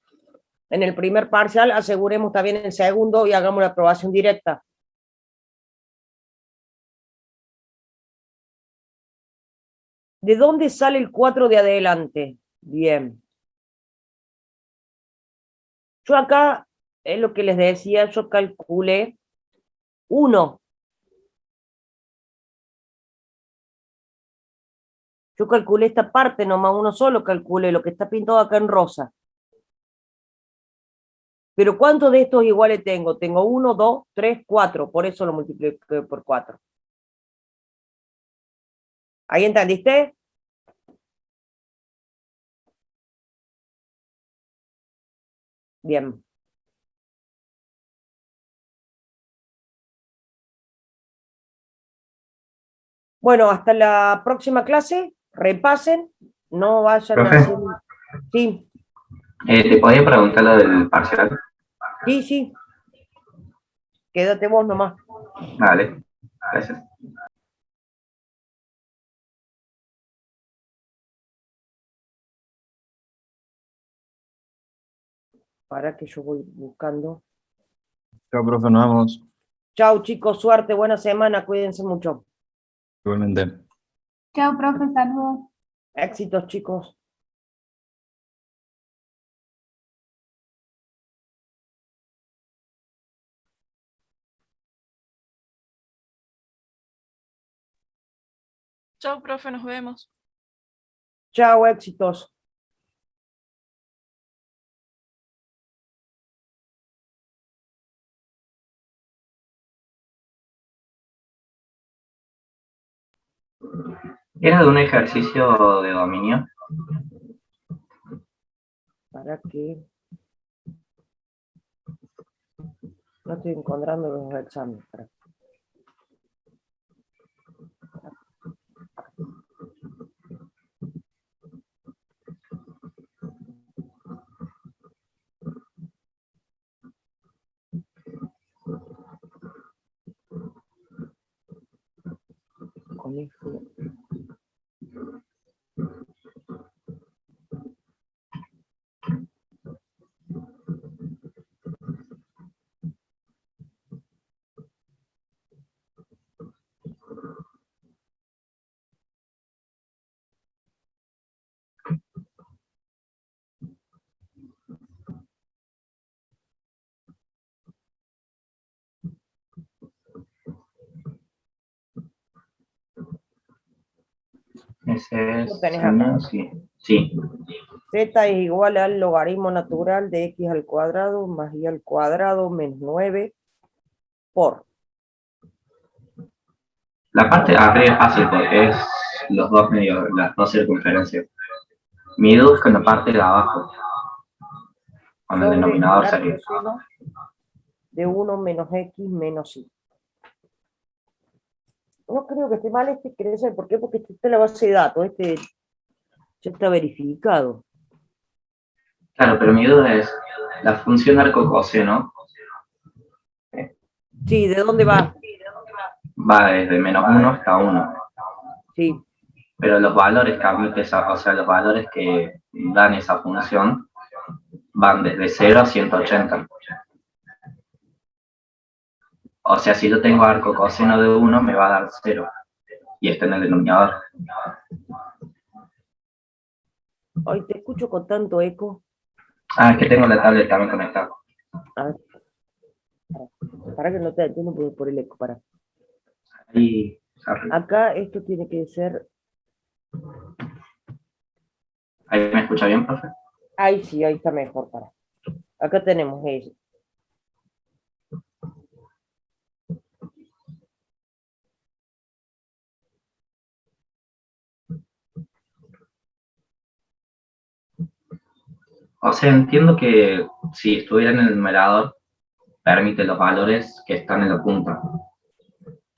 En el primer parcial, aseguremos también en el segundo y hagamos la aprobación directa. ¿De dónde sale el 4 de adelante? Bien. Yo acá, es lo que les decía, yo calculé 1. Yo calculé esta parte, nomás uno solo calculé, lo que está pintado acá en rosa. Pero ¿cuántos de estos iguales tengo? Tengo 1, 2, 3, 4. Por eso lo multipliqué por 4. ¿Ahí entendiste? Bien. Bueno, hasta la próxima clase. Repasen. No vayan a Profe, hacer... Sí, ¿te podía preguntar lo del parcial? sí. Quédate vos nomás. Vale, gracias. Para que yo voy buscando. Chao, profe, nos vemos. Chao, chicos, suerte, buena semana, cuídense mucho. Igualmente. Chao, profe, saludos. Éxitos, chicos. Chao, profe, nos vemos. Chao, éxitos. ¿Era de un ejercicio de dominio? Para que no estoy encontrando los exámenes. Con esto. Ese Lo es... tenés acá. Sí. Sí. Z es igual al logaritmo natural de x al cuadrado más y al cuadrado menos 9 por. La parte de arriba es fácil porque es los dos medios, las dos circunferencias. Mi duda es con la parte de abajo. Con el Sobre denominador el sería. arcoseno de 1 menos x menos y. No creo que esté mal este, ¿querés saber por qué? Porque este está en la base de datos, este ya está verificado. Claro, pero mi duda es, la función arco-coseno Sí, ¿de dónde va? va desde -1 hasta 1. Sí, Pero los valores que admite esa, o sea, los valores que dan esa función van desde 0 a 180. O sea, si yo tengo arco coseno de 1, me va a dar 0. Y está en el denominador. hoy te escucho con tanto eco. Ah, es que tengo la tablet también conectada. A ver, para que no te entiendo por el eco, para. Ahí, arriba. Acá esto tiene que ser. ¿Ahí me escucha bien, profe? Ahí sí, ahí está mejor, para. Acá tenemos eso. O sea, entiendo que si estuviera en el numerador, permite los valores que están en la punta.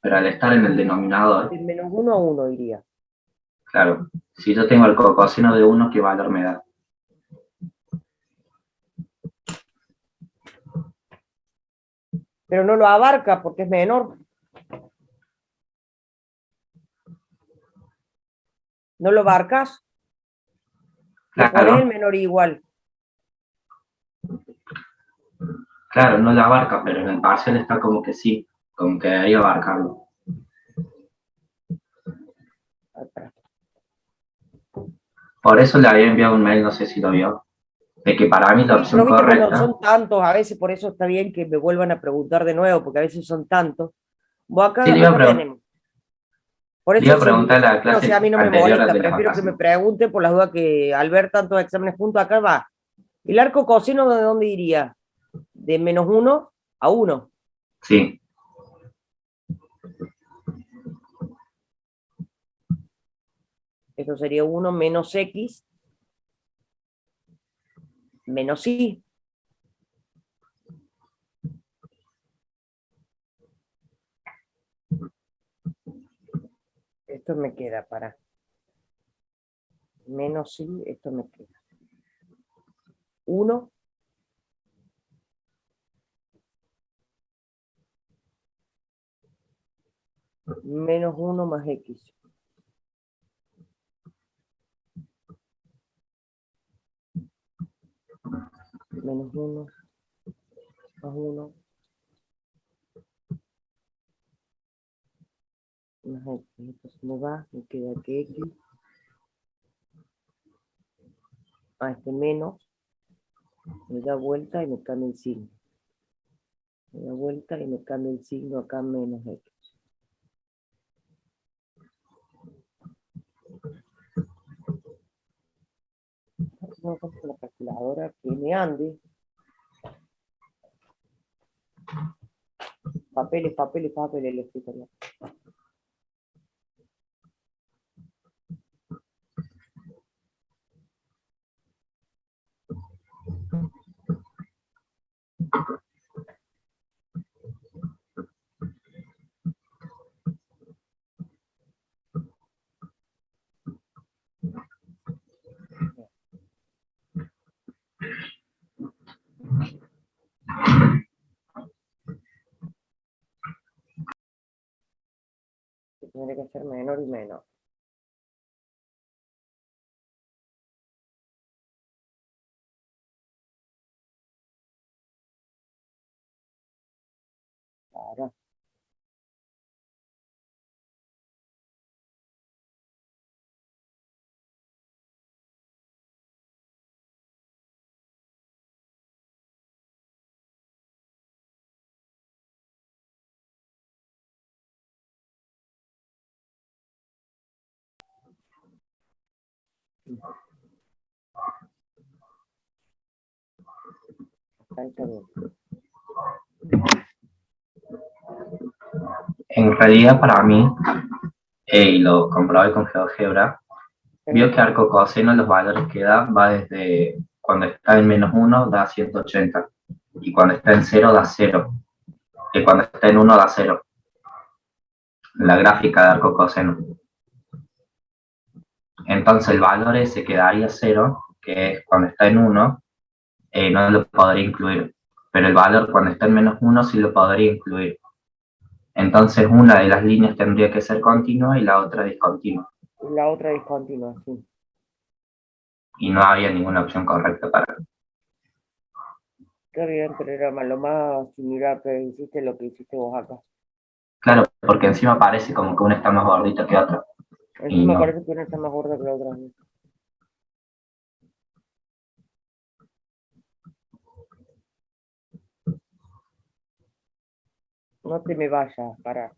Pero al estar en el denominador, De menos 1 a 1 iría. claro, si yo tengo el coseno de 1, ¿qué valor me da? Pero no lo abarca porque es menor. ¿No lo abarcas? Le pones el Claro, menor igual. claro, no la abarca, pero en el parcial está como que sí, como que debería abarcarlo. Por eso le había enviado un mail, no sé si lo vio, de que para mí la Pero opción viste, cuando correcta... son tantos, a veces por eso está bien que me vuelvan a preguntar de nuevo, porque a veces son tantos. Vos acá, Sí, le iba acá tenemos. Por le iba eso a preguntar la no, clase si a mí no me anterior al molesta, de las prefiero que me vacaciones. pregunten por las dudas que al ver tantos exámenes juntos acá va. ¿El arco coseno de dónde iría? De menos 1 a 1. Sí, Esto sería 1 menos x menos y. Esto me queda para menos y, esto me queda 1 menos 1 más x. menos 1, más 1, más x. Esto se me va, me queda que x, a este menos, me da vuelta y me cambia el signo. Me da vuelta y me cambia el signo acá menos x. No con la calculadora que me ande. Papeles, papeles, papeles, el escritorio. Que tendría que ser menor y menor. Para. Ahí está bien. En realidad, para mí, y lo comprobé con GeoGebra, vio que arco coseno los valores que da va desde cuando está en menos 1 da 180 y cuando está en 0 da 0 y cuando está en 1 da 0. La gráfica de arco coseno. Entonces el valor ese quedaría 0, que es cuando está en 1, no lo podría incluir. Pero el valor cuando está en menos 1 sí lo podría incluir. Entonces una de las líneas tendría que ser continua y la otra discontinua. La otra discontinua, sí. Y no había ninguna opción correcta para... Qué bien, pero era lo más similar que hiciste lo que hiciste vos acá. Claro, porque encima parece como que una está más gordita que otra. Encima no. parece que una está más gorda que la otra. No te me vayas, para.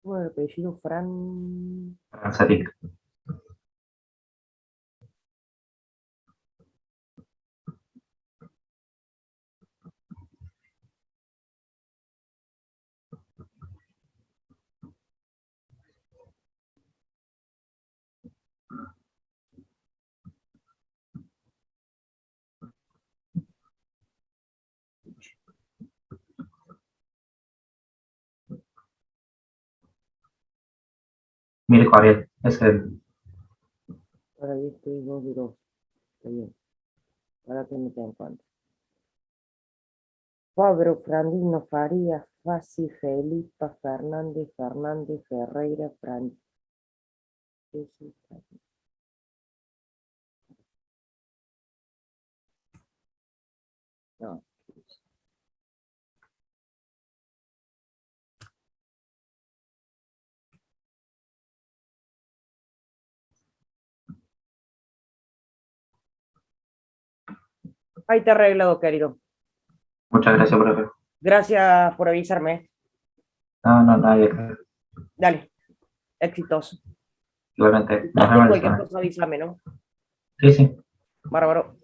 Bueno, el apellido Fran. Franzatic. Mirko Ariel, es el... Ahora yo estoy 2 de 2. Está bien. Ahora que me en cuenta. Fabro, Frandino, Farías, Fassi, Felipa, Fernández, Fernández, Ferreira, Fran. No. Ahí te arreglado, querido. Muchas gracias, profe. Gracias por avisarme. No, nadie. Dale. Exitoso. Igualmente, nos Date vemos la cualquier semana. cosa, avísame, ¿no? Sí, sí. Bárbaro.